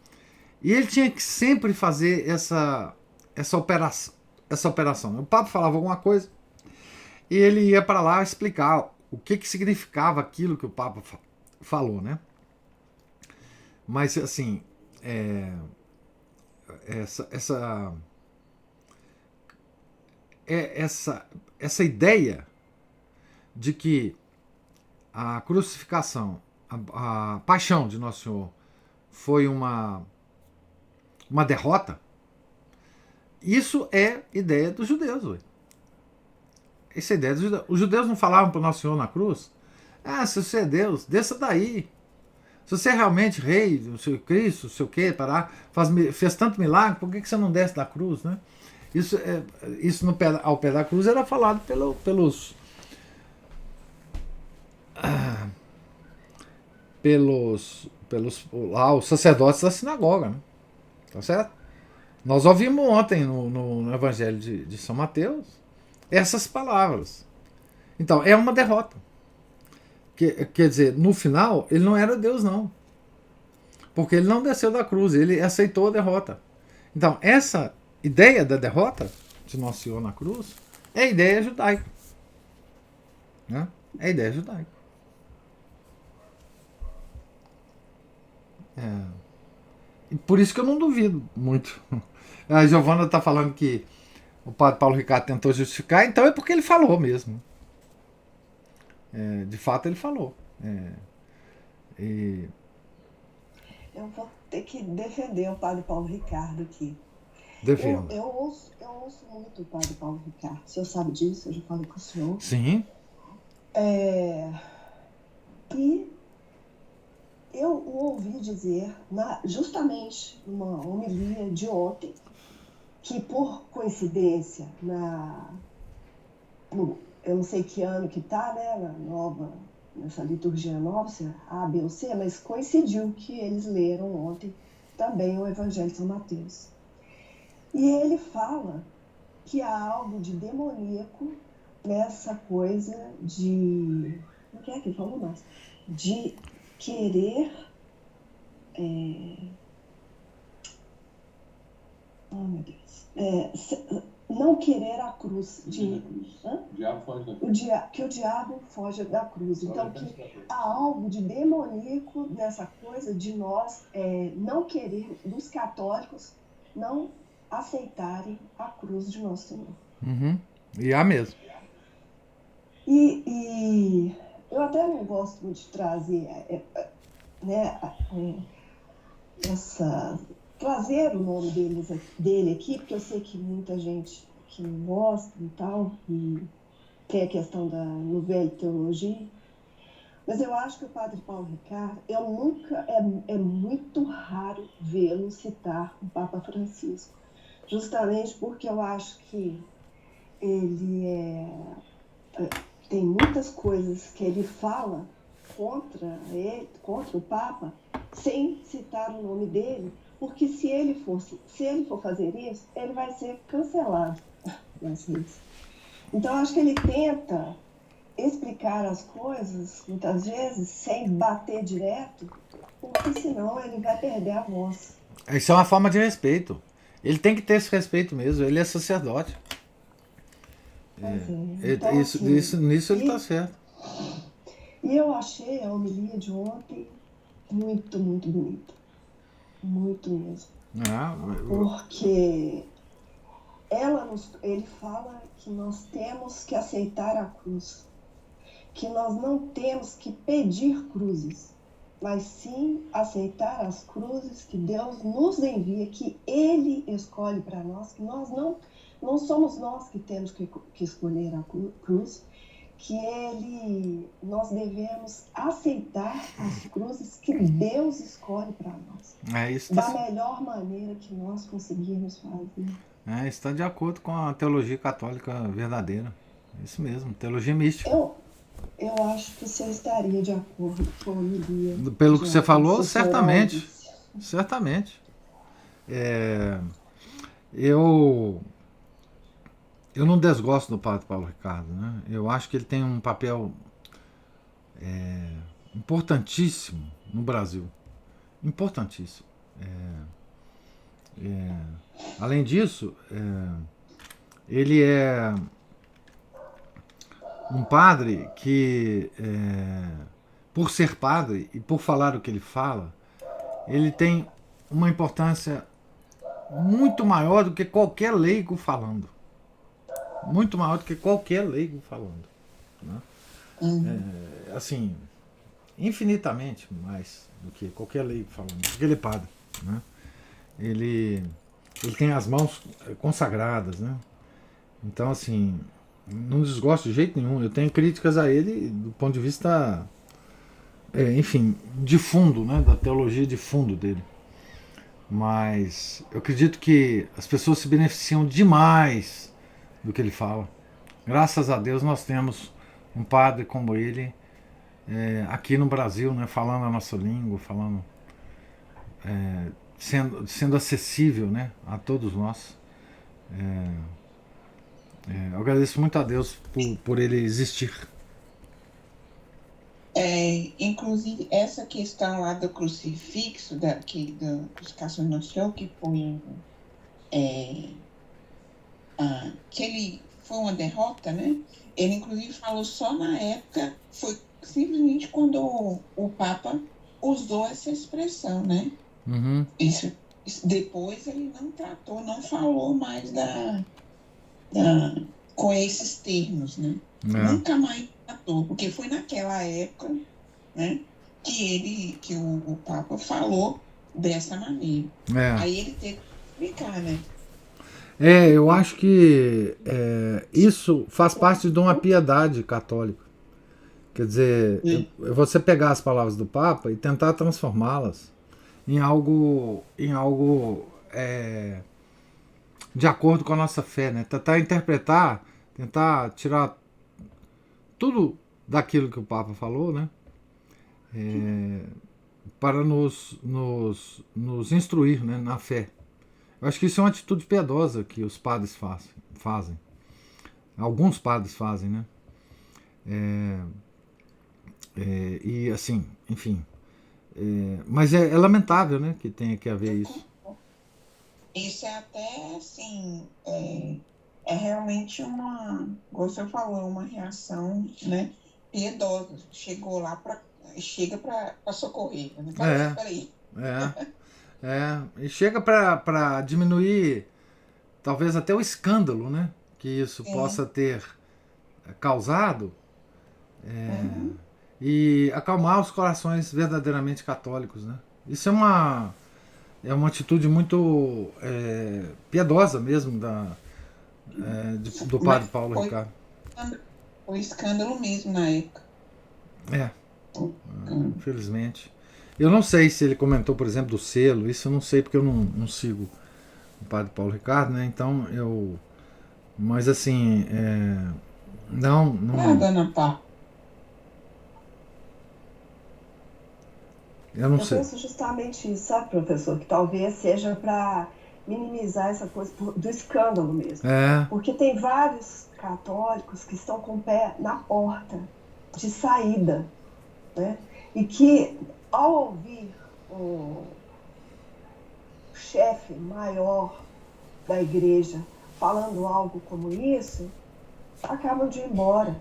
E ele tinha que sempre fazer essa operação. O Papa falava alguma coisa e ele ia para lá explicar o que significava aquilo que o Papa falou, né? Mas, assim, essa ideia de que a crucificação, a paixão de Nosso Senhor foi uma derrota, isso é ideia dos judeus. Ué. Essa é a ideia dos judeus. Os judeus não falavam para o Nosso Senhor na cruz? Se você é Deus, desça daí. Se você é realmente rei, o seu Cristo, o seu quê, fez tanto milagre, por que você não desce da cruz, né? Isso ao pé da cruz era falado pelos os sacerdotes da sinagoga, né? Tá certo? Nós ouvimos ontem no Evangelho de São Mateus essas palavras. Então, é uma derrota. Quer dizer, no final, ele não era Deus, não. Porque ele não desceu da cruz, ele aceitou a derrota. Então, essa ideia da derrota de Nosso Senhor na cruz é a ideia judaica. Né? É a ideia judaica. E por isso que eu não duvido muito. A Giovana está falando que o padre Paulo Ricardo tentou justificar, então é porque ele falou mesmo. De fato, ele falou. Eu vou ter que defender o padre Paulo Ricardo aqui. Defendo. Eu ouço muito o padre Paulo Ricardo. O senhor sabe disso, eu já falei com o senhor. Sim. E eu o ouvi dizer, justamente numa homilia de ontem, que por coincidência, eu não sei que ano que está, né, nessa liturgia nova, se é A, B ou C, mas coincidiu que eles leram ontem também o Evangelho de São Mateus. E ele fala que há algo de demoníaco nessa coisa de... Não é que ele falou mais? De querer... Oh, meu Deus. Não querer a cruz. Que o diabo foge da cruz. Então, que há algo de demoníaco nessa coisa de nós não querer, dos católicos, não aceitarem a cruz de Nosso Senhor. Uhum. E há mesmo. E eu até não gosto muito de trazer trazer o nome dele aqui, porque eu sei que muita gente que não gosta e tal, e tem a questão da Nouvelle Teologia, mas eu acho que o padre Paulo Ricardo, é muito raro vê-lo citar o Papa Francisco, justamente porque eu acho que ele tem muitas coisas que ele fala contra o Papa, sem citar o nome dele, porque se ele for fazer isso, ele vai ser cancelado nas redes. Então, acho que ele tenta explicar as coisas, muitas vezes, sem bater direto, porque senão ele vai perder a voz. Isso é uma forma de respeito. Ele tem que ter esse respeito mesmo. Ele é sacerdote. Então, Nisso ele está certo. E eu achei a homilia de ontem muito, muito bonita. Muito mesmo. Porque ele fala que nós temos que aceitar a cruz. Que nós não temos que pedir cruzes, mas sim aceitar as cruzes que Deus nos envia, que Ele escolhe para nós, que nós não somos nós que temos que escolher a cruz, que nós devemos aceitar as cruzes que Deus escolhe para nós, da melhor maneira que nós conseguirmos fazer. Isso está de acordo com a teologia católica verdadeira. Isso mesmo, teologia mística. Eu acho que você estaria de acordo com a homilia. Pelo que você falou, certamente. Certamente. Eu não desgosto do padre Paulo Ricardo, né? Eu acho que ele tem um papel importantíssimo no Brasil. Importantíssimo. Além disso, ele é um padre que, por ser padre e por falar o que ele fala, ele tem uma importância muito maior do que qualquer leigo falando. Muito maior do que qualquer leigo falando. Né? Assim, infinitamente mais do que qualquer leigo falando. Porque ele é padre. Né? Ele tem as mãos consagradas. Né? Então, assim, não desgosto de jeito nenhum. Eu tenho críticas a ele do ponto de vista, enfim, de fundo, né? Da teologia de fundo dele. Mas eu acredito que as pessoas se beneficiam demais do que ele fala. Graças a Deus nós temos um padre como ele aqui no Brasil, né, falando a nossa língua, falando, sendo acessível, né, a todos nós. Eu agradeço muito a Deus por ele existir. Inclusive, essa questão lá do crucifixo, dos caçadores que foi é, que ele foi uma derrota, né? Ele, inclusive, falou só na época, foi simplesmente quando o Papa usou essa expressão, né? Uhum. Depois ele não tratou, não falou mais com esses termos, né? Nunca mais tratou, porque foi naquela época, né, que o Papa falou dessa maneira. Aí ele teve que explicar, né? Eu acho que isso faz parte de uma piedade católica. Quer dizer, você pegar as palavras do Papa e tentar transformá-las em algo de acordo com a nossa fé, né? Tentar interpretar, tentar tirar tudo daquilo que o Papa falou, né? Para nos instruir, né, na fé. Eu acho que isso é uma atitude piedosa que os padres fazem. Alguns padres fazem, né? E assim, enfim. Mas é lamentável, né, que tenha que haver isso. Isso é até, assim, é realmente como você falou, uma reação, né, piedosa. Chega para socorrer. Né? Fala, peraí. E chega para diminuir, talvez até o escândalo, né, que isso possa ter causado, e acalmar os corações verdadeiramente católicos, né? Isso é uma atitude muito piedosa mesmo do padre Paulo Ricardo. Foi escândalo mesmo na época. Infelizmente. Eu não sei se ele comentou, por exemplo, do selo. Isso eu não sei porque eu não sigo o padre Paulo Ricardo, né? Então eu. Mas assim. Não. Dona Paula. Eu não sei. Eu penso justamente isso, sabe, professor? Que talvez seja para minimizar essa coisa do escândalo mesmo. Porque tem vários católicos que estão com o pé na porta de saída, né? E que, ao ouvir o chefe maior da igreja falando algo como isso, acabam de ir embora.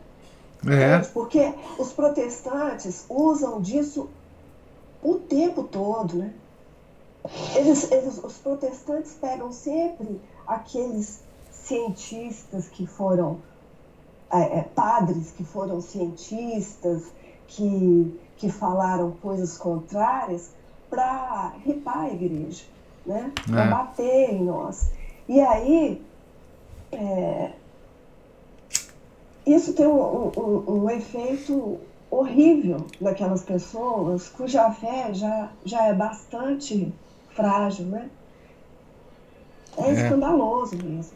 Porque os protestantes usam disso o tempo todo, né? Os protestantes pegam sempre aqueles cientistas que foram padres que foram cientistas, que falaram coisas contrárias para irritar a igreja, né? Para bater em nós. E aí isso tem um efeito horrível naquelas pessoas cuja fé já é bastante frágil, né? Escandaloso mesmo.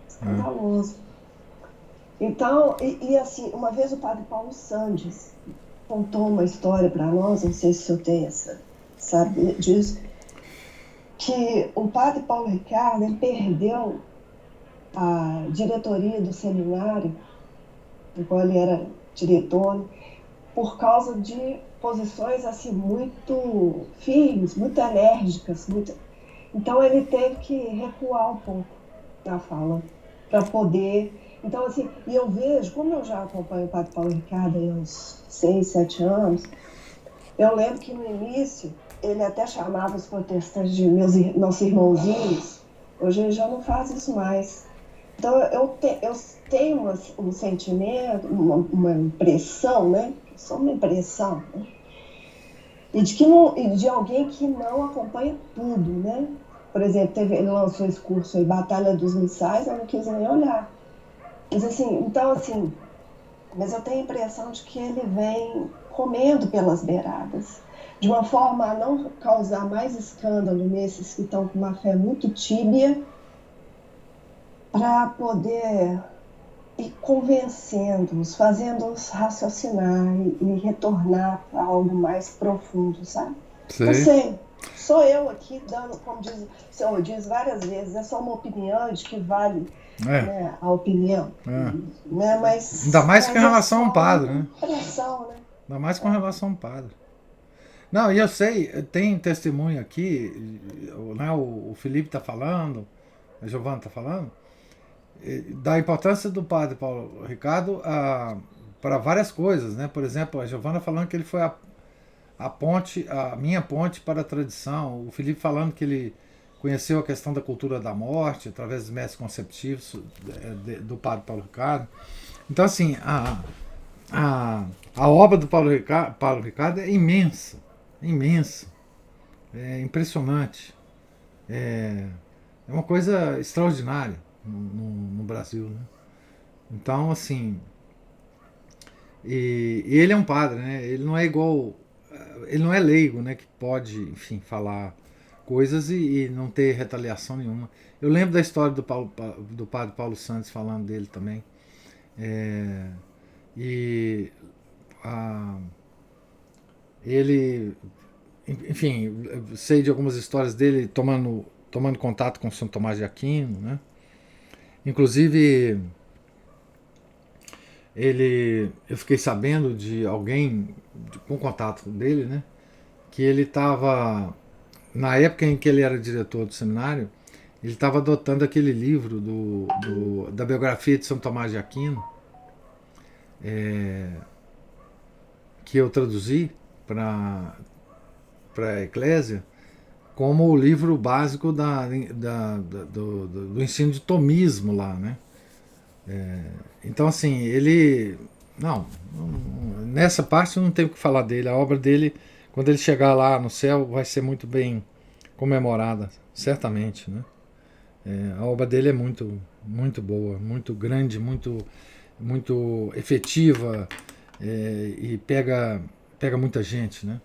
Escandaloso. Então, assim, uma vez o padre Paulo Sandes contou uma história para nós, não sei se o senhor tem sabe disso, que o padre Paulo Ricardo ele perdeu a diretoria do seminário, do qual ele era diretor, por causa de posições assim muito firmes, muito enérgicas. Então ele teve que recuar um pouco na fala para poder. Então, assim, e eu vejo, como eu já acompanho o padre Paulo Ricardo há uns 6, 7 anos, eu lembro que no início ele até chamava os protestantes de nossos irmãozinhos. Hoje ele já não faz isso mais. Então eu tenho um sentimento, uma impressão, né? Só uma impressão, né? E de alguém que não acompanha tudo, né? Por exemplo, ele lançou esse curso aí, Batalha dos Missais, eu não quis nem olhar. Mas assim, mas eu tenho a impressão de que ele vem comendo pelas beiradas, de uma forma a não causar mais escândalo nesses que estão com uma fé muito tíbia, para poder ir convencendo-os, fazendo-os raciocinar e retornar para algo mais profundo, sabe? Não sei, sou eu aqui dando, como o senhor diz várias vezes, é só uma opinião de que vale né, a opinião. Né? Mas, ainda mais com relação a um padre, né? Pressão, né? Ainda mais com relação a um padre. Não, e eu sei, tem testemunho aqui, né, o Felipe está falando, a Giovana está falando, da importância do padre Paulo Ricardo para várias coisas, né? Por exemplo, a Giovana falando que ele foi a ponte, a minha ponte para a tradição, o Felipe falando que ele conheceu a questão da cultura da morte através dos métodos conceptivos do padre Paulo Ricardo. Então, assim, a obra do Paulo Ricardo é imensa, imensa, é impressionante, é uma coisa extraordinária no Brasil, né? Então, assim, e ele é um padre, né? Ele não é igual, ele não é leigo, né? Que pode, enfim, falar coisas e não ter retaliação nenhuma. Eu lembro da história do padre Paulo Santos falando dele também. E ele, enfim, sei de algumas histórias dele tomando contato com São Tomás de Aquino, né? Inclusive, eu fiquei sabendo de alguém com contato dele, né? Que ele estava, na época em que ele era diretor do seminário, ele estava adotando aquele livro da biografia de São Tomás de Aquino, que eu traduzi para a Eclésia, como o livro básico do ensino de tomismo lá, né? Então, assim, ele... Não, nessa parte eu não tenho o que falar dele. A obra dele, quando ele chegar lá no céu, vai ser muito bem comemorada, certamente, né? A obra dele é muito, muito boa, muito grande, muito efetiva, e pega muita gente, né?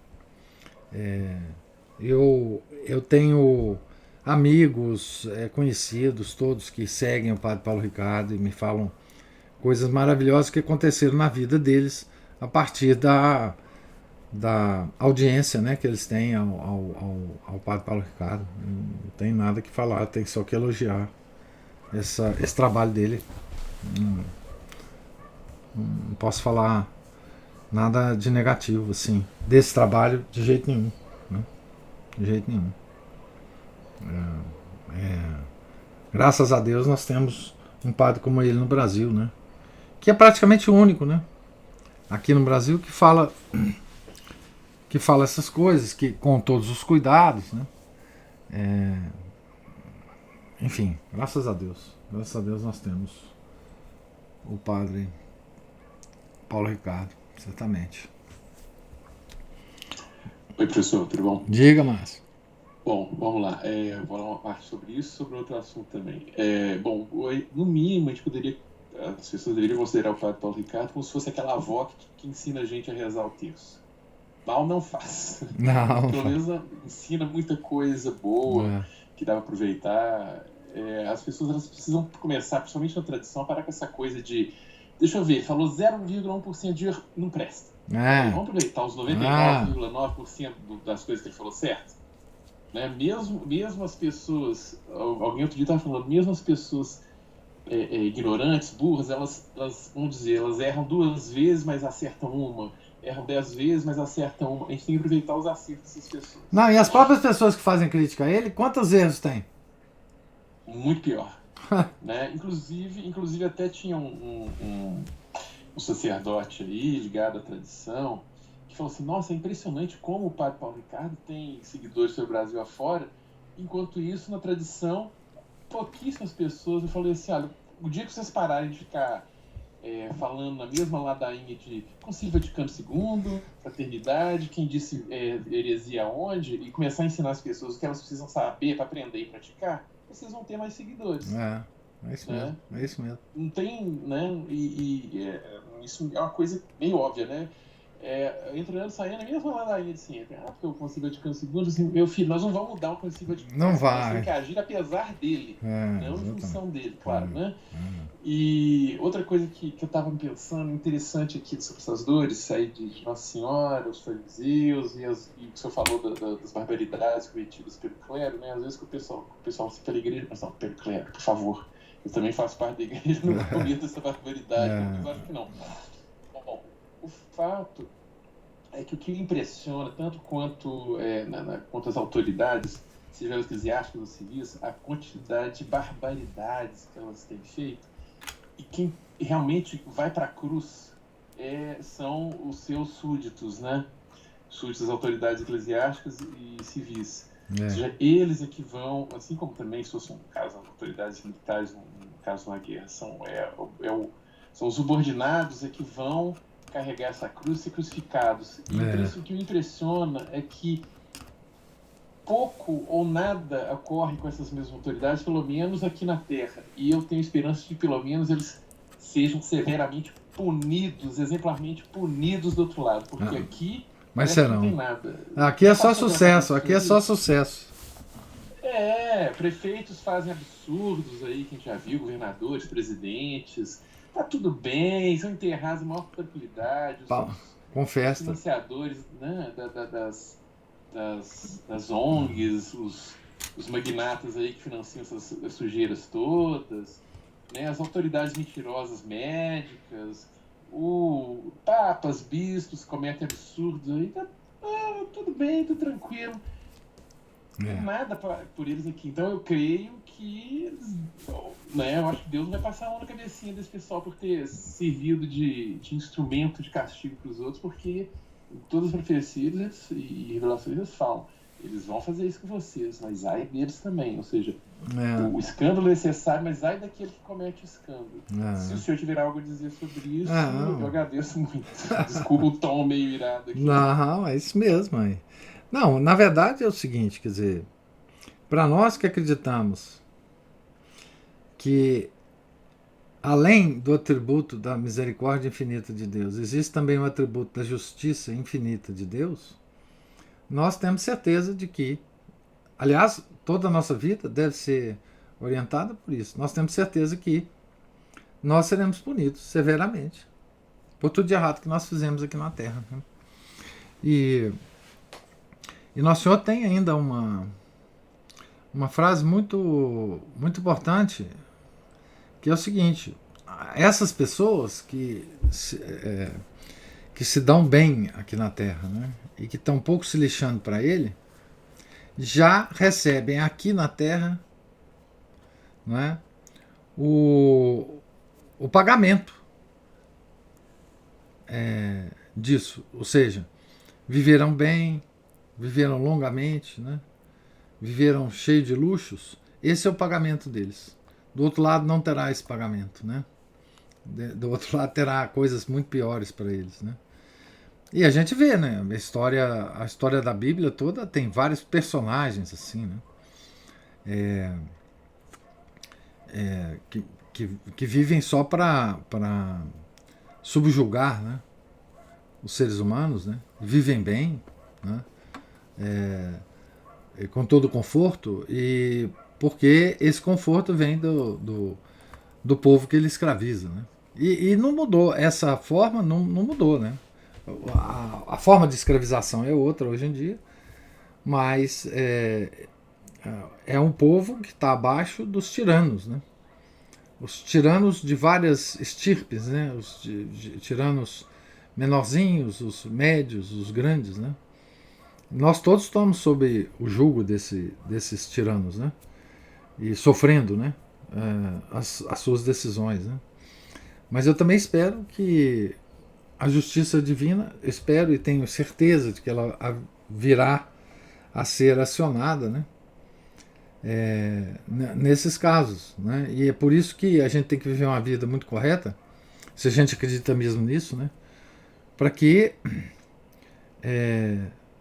Eu tenho amigos, conhecidos, todos que seguem o padre Paulo Ricardo e me falam coisas maravilhosas que aconteceram na vida deles a partir da audiência, né, que eles têm ao padre Paulo Ricardo. Não tem nada que falar, tem só que elogiar esse trabalho dele. Não posso falar nada de negativo, assim, desse trabalho, de jeito nenhum, né? De jeito nenhum. Graças a Deus nós temos um padre como ele no Brasil, né? Que é praticamente o único, né? Aqui no Brasil que fala essas coisas, que com todos os cuidados, né? Enfim, graças a Deus nós temos o padre Paulo Ricardo, certamente. Oi, professor, tudo bom? Diga, Márcio. Bom, vamos lá. Vou dar uma parte sobre isso, sobre outro assunto também. Bom, no mínimo, as pessoas deveriam considerar o padre Paulo Ricardo como se fosse aquela avó que ensina a gente a rezar o terço. Mal não faz. Não. Pelo menos ensina muita coisa boa que dá para aproveitar. As pessoas elas precisam começar, principalmente na tradição, a parar com essa coisa de... Deixa eu ver, falou 0,1% de erro, não presta. Vamos aproveitar os 99,9% das coisas que ele falou certo? Né? Mesmo as pessoas... Alguém outro dia estava falando, mesmo as pessoas ignorantes, burras, elas, vamos dizer, elas erram 2 vezes, mas acertam uma. Erram 10 vezes, mas acertam uma. A gente tem que aproveitar os acertos dessas pessoas. Não, e as próprias pessoas que fazem crítica a ele, quantos erros tem? Muito pior. Né? Inclusive até tinha um sacerdote aí ligado à tradição que falou assim, nossa, é impressionante como o padre Paulo Ricardo tem seguidores pelo Brasil afora, enquanto isso na tradição pouquíssimas pessoas. Eu falei assim, olha, o dia que vocês pararem de ficar falando na mesma ladainha de Concílio Vaticano II, fraternidade, quem disse heresia aonde, e começar a ensinar as pessoas o que elas precisam saber para aprender e praticar, vocês vão ter mais seguidores. É isso mesmo, é isso mesmo. Não tem, né? Isso é uma coisa meio óbvia, né? Entrando, saindo, a mesma ladainha de sempre. Porque o Concílio Vaticano II, assim, meu filho, nós não vamos mudar o Concílio Vaticano. Não vai. Nós temos que agir apesar dele, não em função dele, claro, né? E outra coisa que eu estava pensando, interessante aqui sobre essas dores, aí de Nossa Senhora, os fariseus, e o que o senhor falou das barbaridades cometidas pelo clero, né? Às vezes que o pessoal se pela igreja, mas não, pelo clero, por favor. Eu também faço parte da igreja, não cometo essa barbaridade, mas acho que não. Bom, o fato é que o que impressiona, tanto quanto as autoridades, seja elas eclesiásticas ou civis, a quantidade de barbaridades que elas têm feito. E quem realmente vai para a cruz são os seus súditos, né? Súditos das autoridades eclesiásticas e civis. Ou seja, eles é que vão, assim como também se fosse um caso das autoridades militares, um caso de uma guerra, são os subordinados é que vão carregar essa cruz e ser crucificados. E isso que me impressiona é que pouco ou nada ocorre com essas mesmas autoridades, pelo menos aqui na Terra. E eu tenho esperança de que pelo menos eles sejam severamente punidos, exemplarmente punidos do outro lado, porque aqui mas serão. Não tem nada. Aqui é só sucesso, aqui é só sucesso. Prefeitos fazem absurdos aí, que a gente já viu, governadores, presidentes, tá tudo bem, são enterrados em maior tranquilidade. Com festa. Os financiadores, né, das ONGs, os magnatas aí que financiam essas sujeiras todas, né, as autoridades mentirosas médicas, papas, bispos cometem absurdos aí, tudo bem, tudo tranquilo. Nada por eles aqui. Então eu creio que eu acho que Deus não vai passar a mão na cabecinha desse pessoal por ter servido de instrumento de castigo para os outros, porque em todas as profecias e revelações eles falam, eles vão fazer isso com vocês, mas ai deles também. Ou seja, o escândalo é necessário, mas ai daquele que comete o escândalo. Se o senhor tiver algo a dizer sobre isso, eu agradeço muito. Desculpa o tom meio irado aqui. Não, é isso mesmo. Não, na verdade é o seguinte, quer dizer, para nós que acreditamos que além do atributo da misericórdia infinita de Deus, existe também o atributo da justiça infinita de Deus, nós temos certeza de que, aliás, toda a nossa vida deve ser orientada por isso. Nós temos certeza que nós seremos punidos severamente por tudo de errado que nós fizemos aqui na Terra. Né? E Nosso Senhor tem ainda uma frase muito, muito importante, que é o seguinte: essas pessoas que se dão bem aqui na Terra, né, e que estão um pouco se lixando para Ele, já recebem aqui na Terra, né, o pagamento disso. Ou seja, viverão bem, viveram longamente, né, viveram cheio de luxos. Esse é o pagamento deles. Do outro lado não terá esse pagamento, né? Do outro lado terá coisas muito piores para eles, né? E a gente vê, né? A história da Bíblia toda tem vários personagens assim, né? Que vivem só para subjugar, né, os seres humanos, né? Vivem bem, né? Com todo conforto, e porque esse conforto vem do povo que ele escraviza, né? E não mudou, essa forma não mudou, né? A forma de escravização é outra hoje em dia, mas é um povo que está abaixo dos tiranos, né? Os tiranos de várias estirpes, né? Os tiranos menorzinhos, os médios, os grandes, né? Nós todos estamos sob o jugo desses tiranos, né? E sofrendo, né, as suas decisões, né? Mas eu também espero que a justiça divina, espero e tenho certeza de que ela virá a ser acionada, né, nesses casos, né? E é por isso que a gente tem que viver uma vida muito correta, se a gente acredita mesmo nisso, né, para que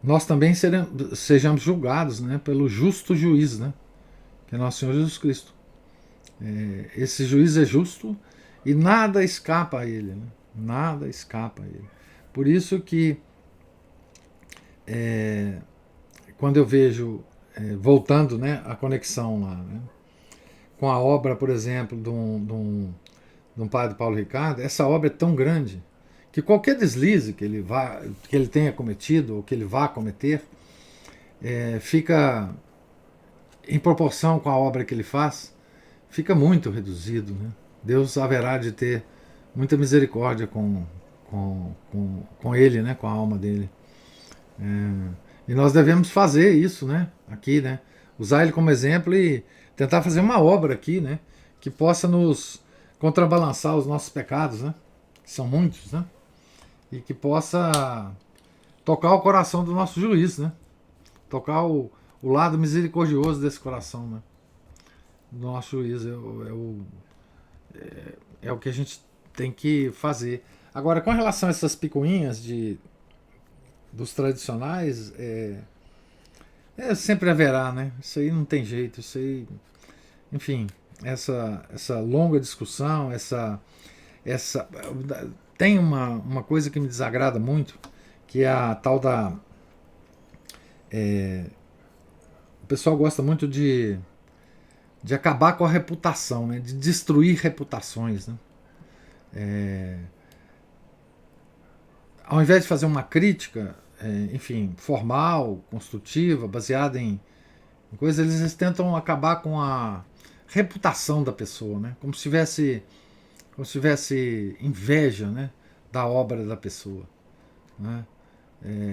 nós também sejamos julgados, né, pelo justo juiz, né, que é nosso Senhor Jesus Cristo. Esse juiz é justo e nada escapa a ele, né? Nada escapa a ele. Por isso que quando eu vejo, voltando, né, a conexão lá, né, com a obra, por exemplo, de um padre Paulo Ricardo, essa obra é tão grande que qualquer deslize que ele tenha cometido ou que ele vá cometer, fica, em proporção com a obra que ele faz, fica muito reduzido, né? Deus haverá de ter muita misericórdia com ele, né? Com a alma dele. E nós devemos fazer isso, né? Aqui, né? usar ele como exemplo e tentar fazer uma obra aqui, né? Que possa nos contrabalançar os nossos pecados, né? Que são muitos, né? E que possa tocar o coração do nosso juiz, né? Tocar o lado misericordioso desse coração, né? Do nosso juiz. É o que a gente tem que fazer. Agora, com relação a essas picuinhas dos tradicionais, sempre haverá, né? Isso aí não tem jeito, isso aí, enfim, essa longa discussão, tem uma coisa que me desagrada muito, que é a tal da, o pessoal gosta muito de acabar com a reputação, né? De destruir reputações, né? Ao invés de fazer uma crítica, enfim, formal, construtiva, baseada em coisas, eles tentam acabar com a reputação da pessoa, né? Como se tivesse inveja, né? Da obra da pessoa, né?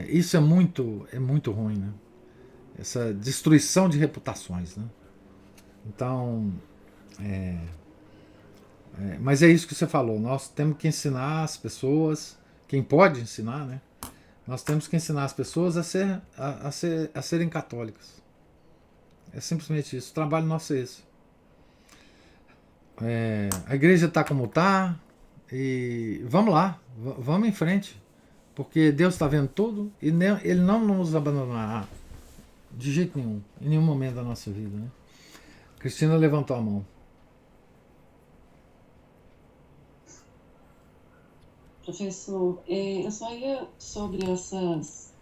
Isso é muito ruim, né? Essa destruição de reputações, né? Então, mas é isso que você falou. Nós temos que ensinar as pessoas, quem pode ensinar, né? Nós temos que ensinar as pessoas a serem católicas. É simplesmente isso. O trabalho nosso é esse. A igreja está como está e vamos lá, vamos em frente, porque Deus está vendo tudo e Ele não nos abandonará de jeito nenhum, em nenhum momento da nossa vida, né? Cristina levantou a mão. Professor, eu só ia sobre essas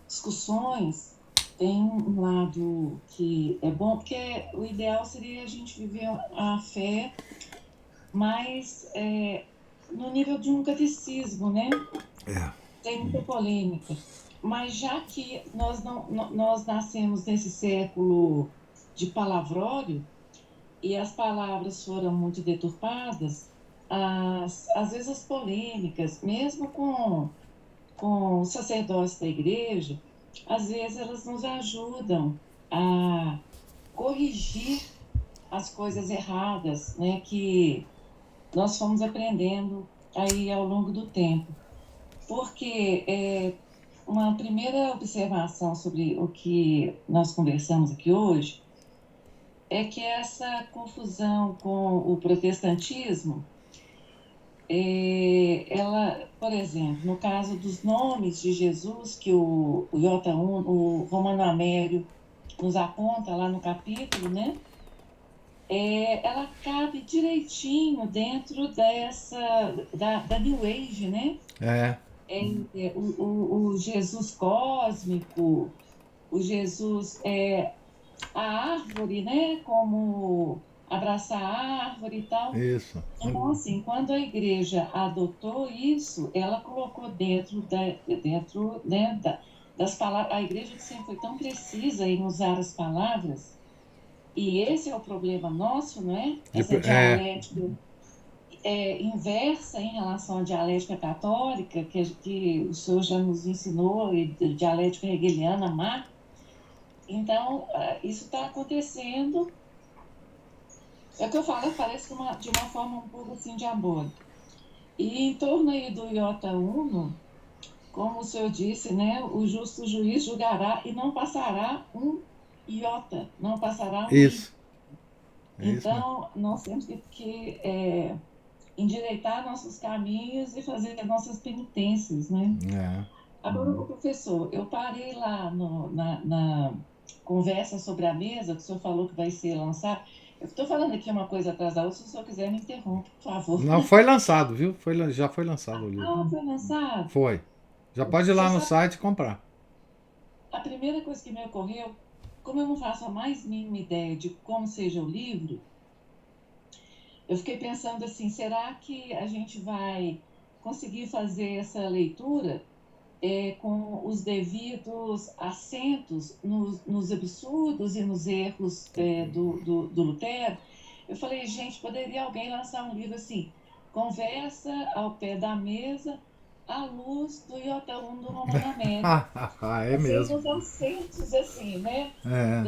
discussões. Tem um lado que é bom, porque o ideal seria a gente viver a fé mais no nível de um catecismo, né? Tem muita polêmica. Mas já que nós nascemos nesse século de palavrório e as palavras foram muito deturpadas, às vezes as polêmicas, mesmo com os sacerdotes da igreja, às vezes elas nos ajudam a corrigir as coisas erradas, né, que nós fomos aprendendo aí ao longo do tempo. Porque uma primeira observação sobre o que nós conversamos aqui hoje é que essa confusão com o protestantismo, ela, por exemplo, no caso dos nomes de Jesus, que o Romano Amério nos aponta lá no capítulo, né? Ela cabe direitinho dentro da New Age, né? O Jesus cósmico, o Jesus, a árvore, né? Como abraçar a árvore e tal. Isso. Então, assim, quando a igreja adotou isso, ela colocou dentro né, das palavras. A igreja sempre foi tão precisa em usar as palavras, e esse é o problema nosso, não é? Essa dialética inversa em relação à dialética católica, que o senhor já nos ensinou, e dialética hegeliana, Marx. Então, isso está acontecendo. É o que eu falo, parece de uma forma um pouco assim diabólica. E em torno aí do Iota Uno, como o senhor disse, né, o justo juiz julgará e não passará um iota, não passará um Isso. Então, nós temos que endireitar nossos caminhos e fazer as nossas penitências, né? Agora, professor, eu parei lá na conversa sobre a mesa, que o senhor falou que vai ser lançado. Eu estou falando aqui uma coisa atrás da outra, se o senhor quiser me interrompa, por favor. Não, foi lançado, viu? Já foi lançado o livro. Foi lançado? Foi. Já pode ir lá no site e comprar. A primeira coisa que me ocorreu, como eu não faço a mais mínima ideia de como seja o livro, eu fiquei pensando assim, será que a gente vai conseguir fazer essa leitura com os devidos acentos nos absurdos e nos erros do Lutero? Eu falei, gente, poderia alguém lançar um livro assim, conversa ao pé da mesa, à luz do Iota 1 do Romano Américo. É mesmo. Vocês não cientes, assim, né? É.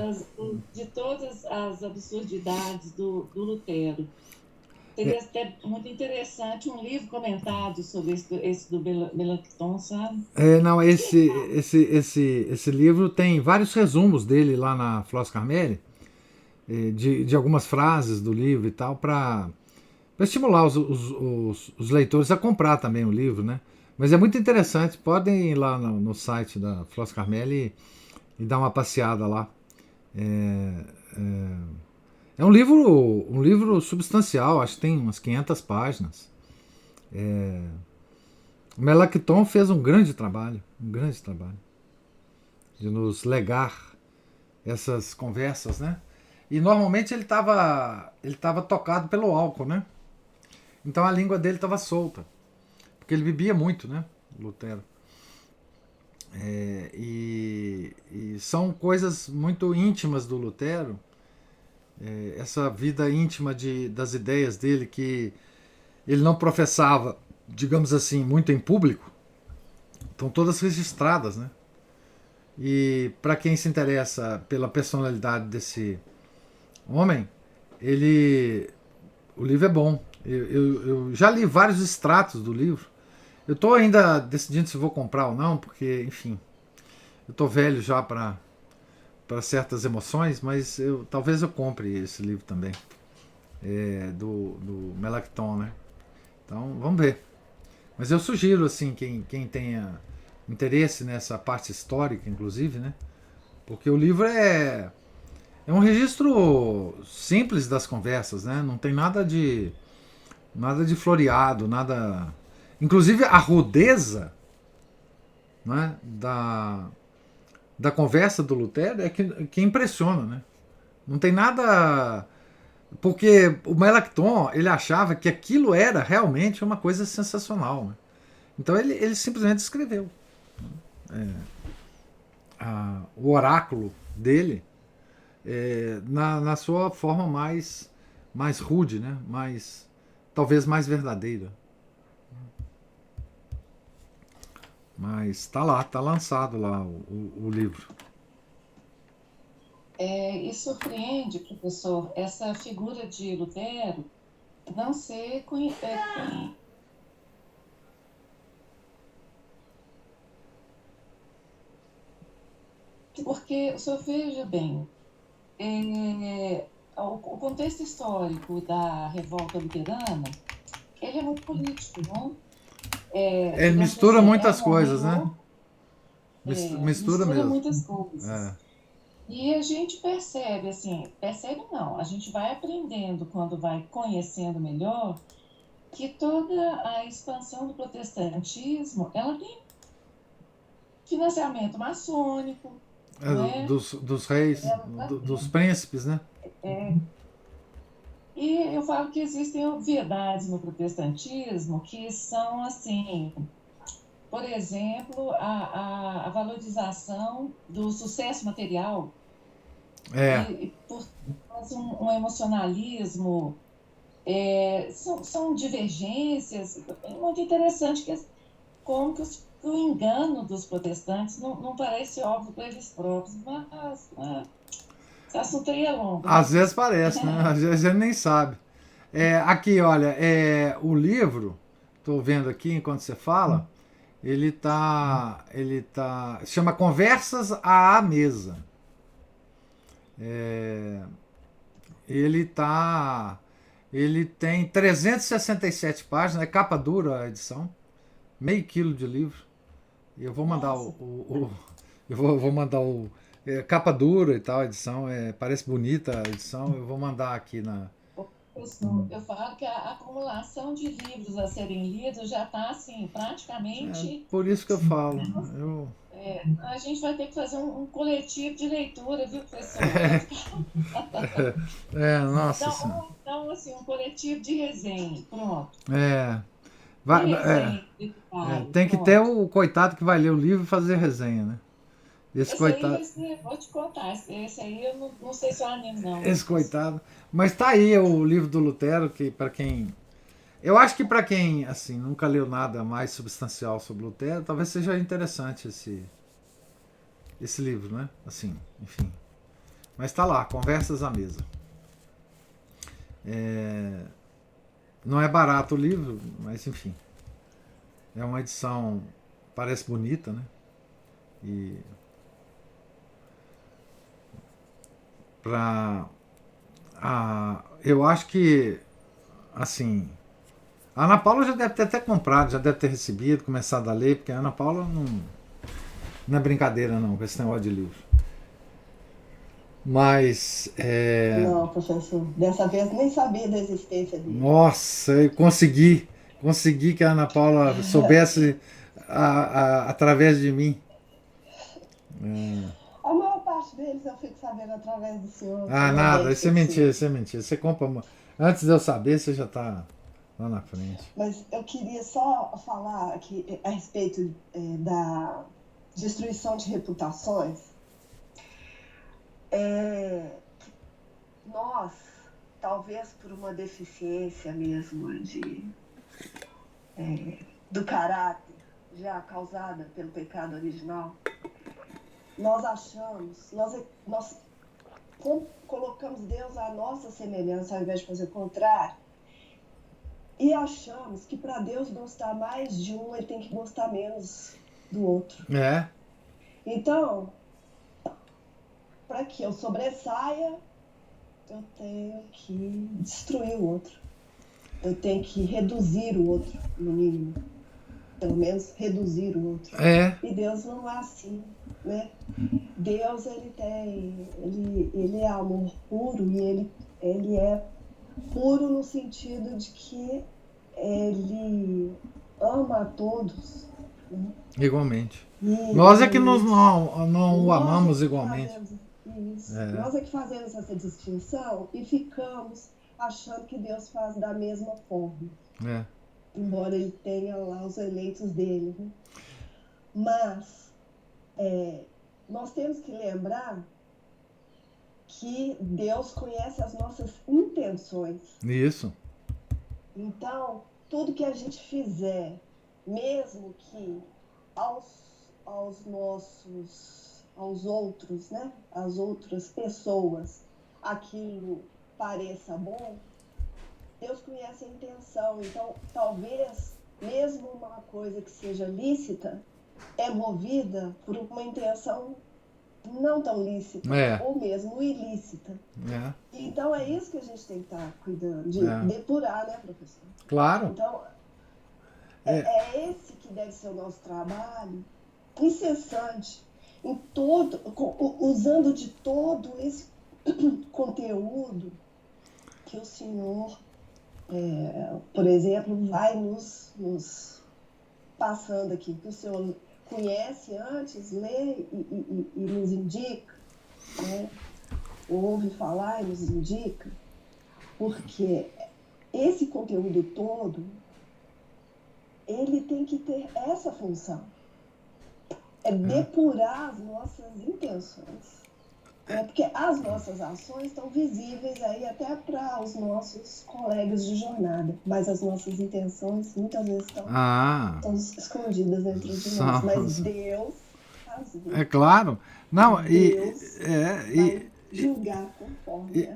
De todas as absurdidades do Lutero. Seria até muito interessante um livro comentado sobre esse do Melanchthon, sabe? Não, esse livro tem vários resumos dele lá na Flos Carmelli, de algumas frases do livro e tal, para estimular os leitores a comprar também o livro, né? Mas é muito interessante, podem ir lá no site da Flos Carmelli e dar uma passeada lá. É um livro substancial, acho que tem umas 500 páginas. O Melanchthon fez um grande trabalho de nos legar essas conversas, né? E normalmente ele estava tocado pelo álcool, né? Então a língua dele estava solta, porque ele bebia muito, né, Lutero. E são coisas muito íntimas do Lutero, essa vida íntima das ideias dele, que ele não professava, digamos assim, muito em público, estão todas registradas, né? E para quem se interessa pela personalidade desse homem, o livro é bom. Eu já li vários extratos do livro. Eu estou ainda decidindo se vou comprar ou não, porque, enfim, eu estou velho já para certas emoções, mas talvez eu compre esse livro também, do Melanchthon, né? Então, vamos ver. Mas eu sugiro, assim, quem tenha interesse nessa parte histórica, inclusive, né? Porque o livro é um registro simples das conversas, né? Não tem nada de floreado, nada. Inclusive a rudeza, né, da conversa do Lutero é que impressiona, né? Não tem nada. Porque o Melanchthon, ele achava que aquilo era realmente uma coisa sensacional, né? Então ele simplesmente escreveu o oráculo dele na sua forma mais rude, né? Talvez mais verdadeira. Mas tá lançado lá o livro. E surpreende, professor, essa figura de Lutero não ser porque o senhor veja bem, o contexto histórico da revolta luterana, ele é muito político, não? Ele mistura assim, muitas coisas, né? Mistura mesmo. Muitas coisas. E a gente percebe, assim, não, a gente vai aprendendo quando vai conhecendo melhor que toda a expansão do protestantismo, ela tem financiamento maçônico, dos reis, dos príncipes, né? E eu falo que existem obviedades no protestantismo que são, assim, por exemplo, a valorização do sucesso material, e por um emocionalismo, são divergências muito interessantes, como que o engano dos protestantes não parece óbvio para eles próprios, mas esse assunto aí é longo. Às vezes parece, né? Às vezes ele nem sabe. Aqui, olha, o livro, estou vendo aqui enquanto você fala, ele chama Conversas à Mesa. Ele tem 367 páginas, é capa dura a edição, meio quilo de livro. Eu vou mandar eu vou mandar capa dura e tal, a edição, parece bonita a edição, eu vou mandar aqui na... Eu falo que a acumulação de livros a serem lidos já está, assim, praticamente... por isso que eu falo. A gente vai ter que fazer um coletivo de leitura, viu, professor? Nossa. Então, assim, um coletivo de resenha, pronto. Tem que ter o coitado que vai ler o livro e fazer resenha, né? Esse coitado. Aí, vou te contar, esse aí eu não sei se eu animo, não. Esse coitado. Mas tá aí o livro do Lutero, que para quem... Eu acho que para quem assim nunca leu nada mais substancial sobre Lutero, talvez seja interessante esse livro, né? Assim, enfim. Mas está lá, Conversas à Mesa. Não é barato o livro, mas enfim. É uma edição, parece bonita, né? E eu acho que assim, a Ana Paula já deve ter até comprado, já deve ter recebido, começado a ler, porque a Ana Paula não é brincadeira não, com esse negócio de livro. Mas Não, professor, dessa vez nem sabia da existência dele. nossa, eu consegui que a Ana Paula soubesse através de mim. A maior parte deles eu fico sabendo através do senhor. Nada, isso é mentira, isso é mentira. Você compra antes de eu saber, você já está lá na frente. Mas eu queria só falar aqui a respeito da destruição de reputações. Nós, talvez por uma deficiência mesmo do caráter já causada pelo pecado original, nós achamos, nós colocamos Deus à nossa semelhança ao invés de fazer o contrário, e achamos que para Deus gostar mais de um, ele tem que gostar menos do outro. Então, para que eu sobressaia, eu tenho que destruir o outro. Eu tenho que reduzir o outro, no mínimo. Pelo menos reduzir o outro. E Deus não é assim, né? Deus, ele é amor puro, e ele é puro no sentido de que ele ama a todos. Né? Igualmente. Nós é que não o amamos igualmente. Nós é que fazemos essa distinção e ficamos achando que Deus faz da mesma forma. Embora ele tenha lá os eleitos dele. Né? Mas nós temos que lembrar que Deus conhece as nossas intenções. Isso. Então, tudo que a gente fizer, mesmo que aos outros, né, às outras pessoas, aquilo pareça bom, Deus conhece a intenção. Então, talvez, mesmo uma coisa que seja lícita, é movida por uma intenção não tão lícita, ou mesmo ilícita. Então, é isso que a gente tem que estar cuidando, de depurar, né, professor? Claro. Então, é esse que deve ser o nosso trabalho, incessante, usando de todo esse conteúdo que o Senhor, por exemplo, vai nos passando aqui, que o Senhor conhece antes, lê e nos indica, né? Ouve falar e nos indica, porque esse conteúdo todo, ele tem que ter essa função, depurar as nossas intenções. Porque as nossas ações estão visíveis aí até para os nossos colegas de jornada, mas as nossas intenções muitas vezes estão escondidas dentro de nós. Mas Deus faz ver. É claro. Não, Deus vai julgar conforme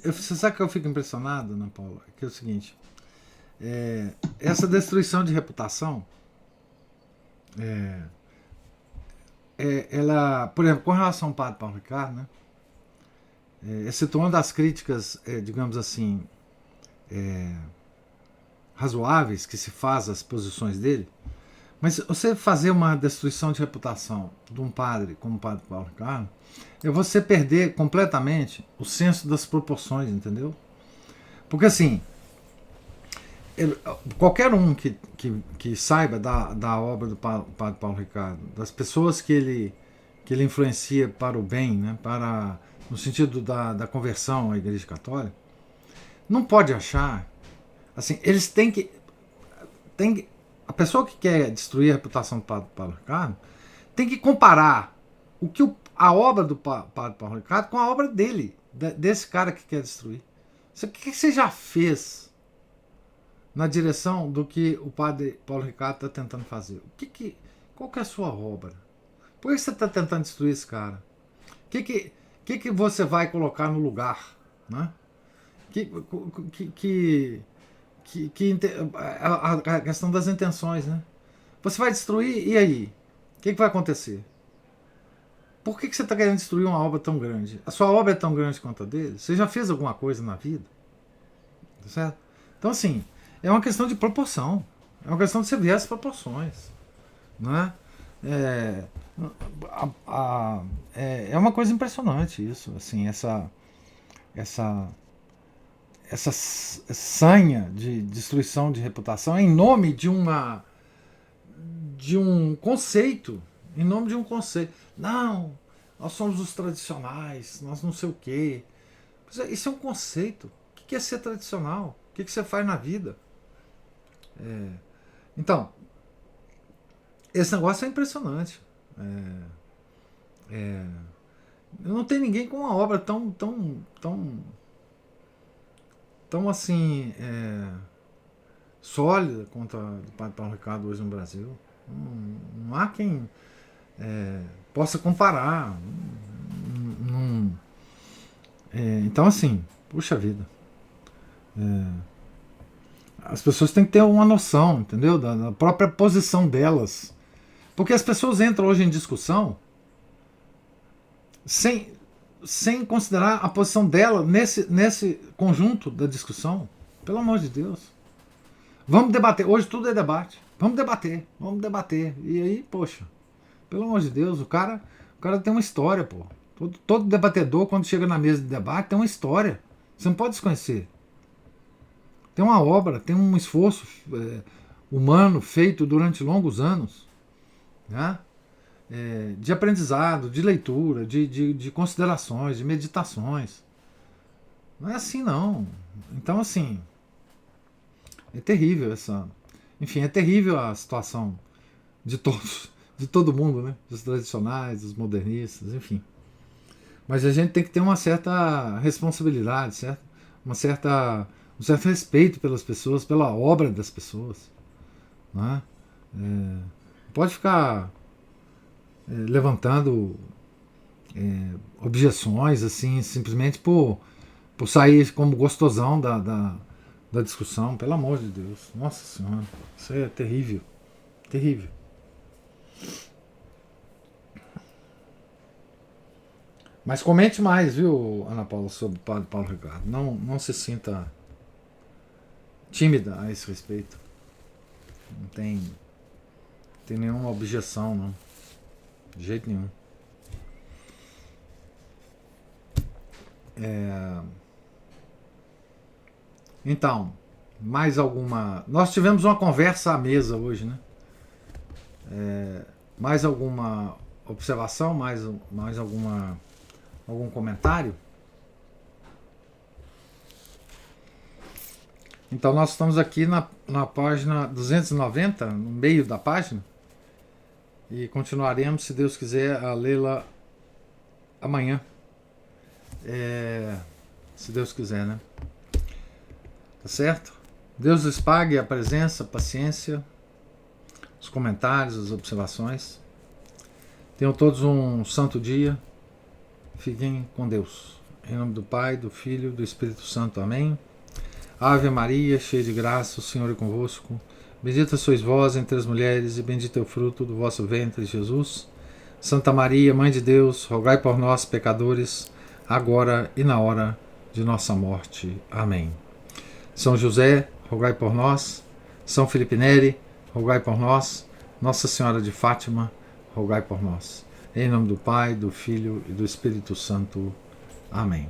você sabe que eu fico impressionado, Ana Paula? Que é o seguinte, essa destruição de reputação, ela, por exemplo, com relação ao padre Paulo Ricardo, né, excetuando as críticas, digamos assim, razoáveis que se faz às posições dele, mas você fazer uma destruição de reputação de um padre como o padre Paulo Ricardo, é você perder completamente o senso das proporções, entendeu? Porque assim, qualquer um que saiba da obra do padre Paulo Ricardo, das pessoas que ele influencia para o bem, né, no sentido da conversão à Igreja Católica, não pode achar, assim, eles têm que a pessoa que quer destruir a reputação do padre Paulo Ricardo tem que comparar a obra do padre Paulo Ricardo com a obra dele, desse cara que quer destruir. O que você já fez na direção do que o padre Paulo Ricardo está tentando fazer. Qual que é a sua obra? Por que você está tentando destruir esse cara? O que você vai colocar no lugar? Né? A questão das intenções, né? Você vai destruir, e aí? O que vai acontecer? Por que você está querendo destruir uma obra tão grande? A sua obra é tão grande quanto a dele? Você já fez alguma coisa na vida? Certo? Então, assim, é uma questão de proporção. É uma questão de você ver as proporções. Né? É uma coisa impressionante isso. Assim, essa sanha de destruição de reputação em nome de um conceito. Em nome de um conceito. Não, nós somos os tradicionais, nós não sei o quê. Isso é um conceito. O que é ser tradicional? O que você faz na vida? Então, esse negócio é impressionante. Não tem ninguém com uma obra tão assim, sólida quanto a do padre Paulo Ricardo hoje no Brasil. Não há quem possa comparar. Então, assim, puxa vida. As pessoas têm que ter uma noção, entendeu? Da própria posição delas. Porque as pessoas entram hoje em discussão sem considerar a posição dela nesse conjunto da discussão. Pelo amor de Deus. Vamos debater. Hoje tudo é debate. Vamos debater. E aí, poxa, pelo amor de Deus, o cara tem uma história, pô. Todo debatedor, quando chega na mesa de debate, tem uma história. Você não pode desconhecer. Tem uma obra, tem um esforço humano feito durante longos anos, né? De aprendizado, de leitura, de considerações, de meditações. Não é assim, não. Então, assim, é terrível essa... Enfim, é terrível a situação de todo mundo, né? Dos tradicionais, dos modernistas, enfim. Mas a gente tem que ter uma certa responsabilidade, certo? um certo respeito pelas pessoas, pela obra das pessoas. Né? Pode ficar levantando objeções assim, simplesmente por sair como gostosão da discussão, pelo amor de Deus. Nossa Senhora, isso é terrível. Terrível. Mas comente mais, viu, Ana Paula, sobre o padre Paulo Ricardo. Não se sinta tímida a esse respeito. Não tem nenhuma objeção, não. De jeito nenhum. Então, mais alguma... Nós tivemos uma conversa à mesa hoje, né? Mais alguma observação? Mais algum comentário? Então nós estamos aqui na página 290, no meio da página, e continuaremos, se Deus quiser, a lê-la amanhã. Se Deus quiser, né? Tá certo? Deus lhes pague a presença, a paciência, os comentários, as observações. Tenham todos um santo dia. Fiquem com Deus. Em nome do Pai, do Filho e do Espírito Santo. Amém. Ave Maria, cheia de graça, o Senhor é convosco. Bendita sois vós entre as mulheres, e bendito é o fruto do vosso ventre, Jesus. Santa Maria, Mãe de Deus, rogai por nós, pecadores, agora e na hora de nossa morte. Amém. São José, rogai por nós. São Felipe Neri, rogai por nós. Nossa Senhora de Fátima, rogai por nós. Em nome do Pai, do Filho e do Espírito Santo. Amém.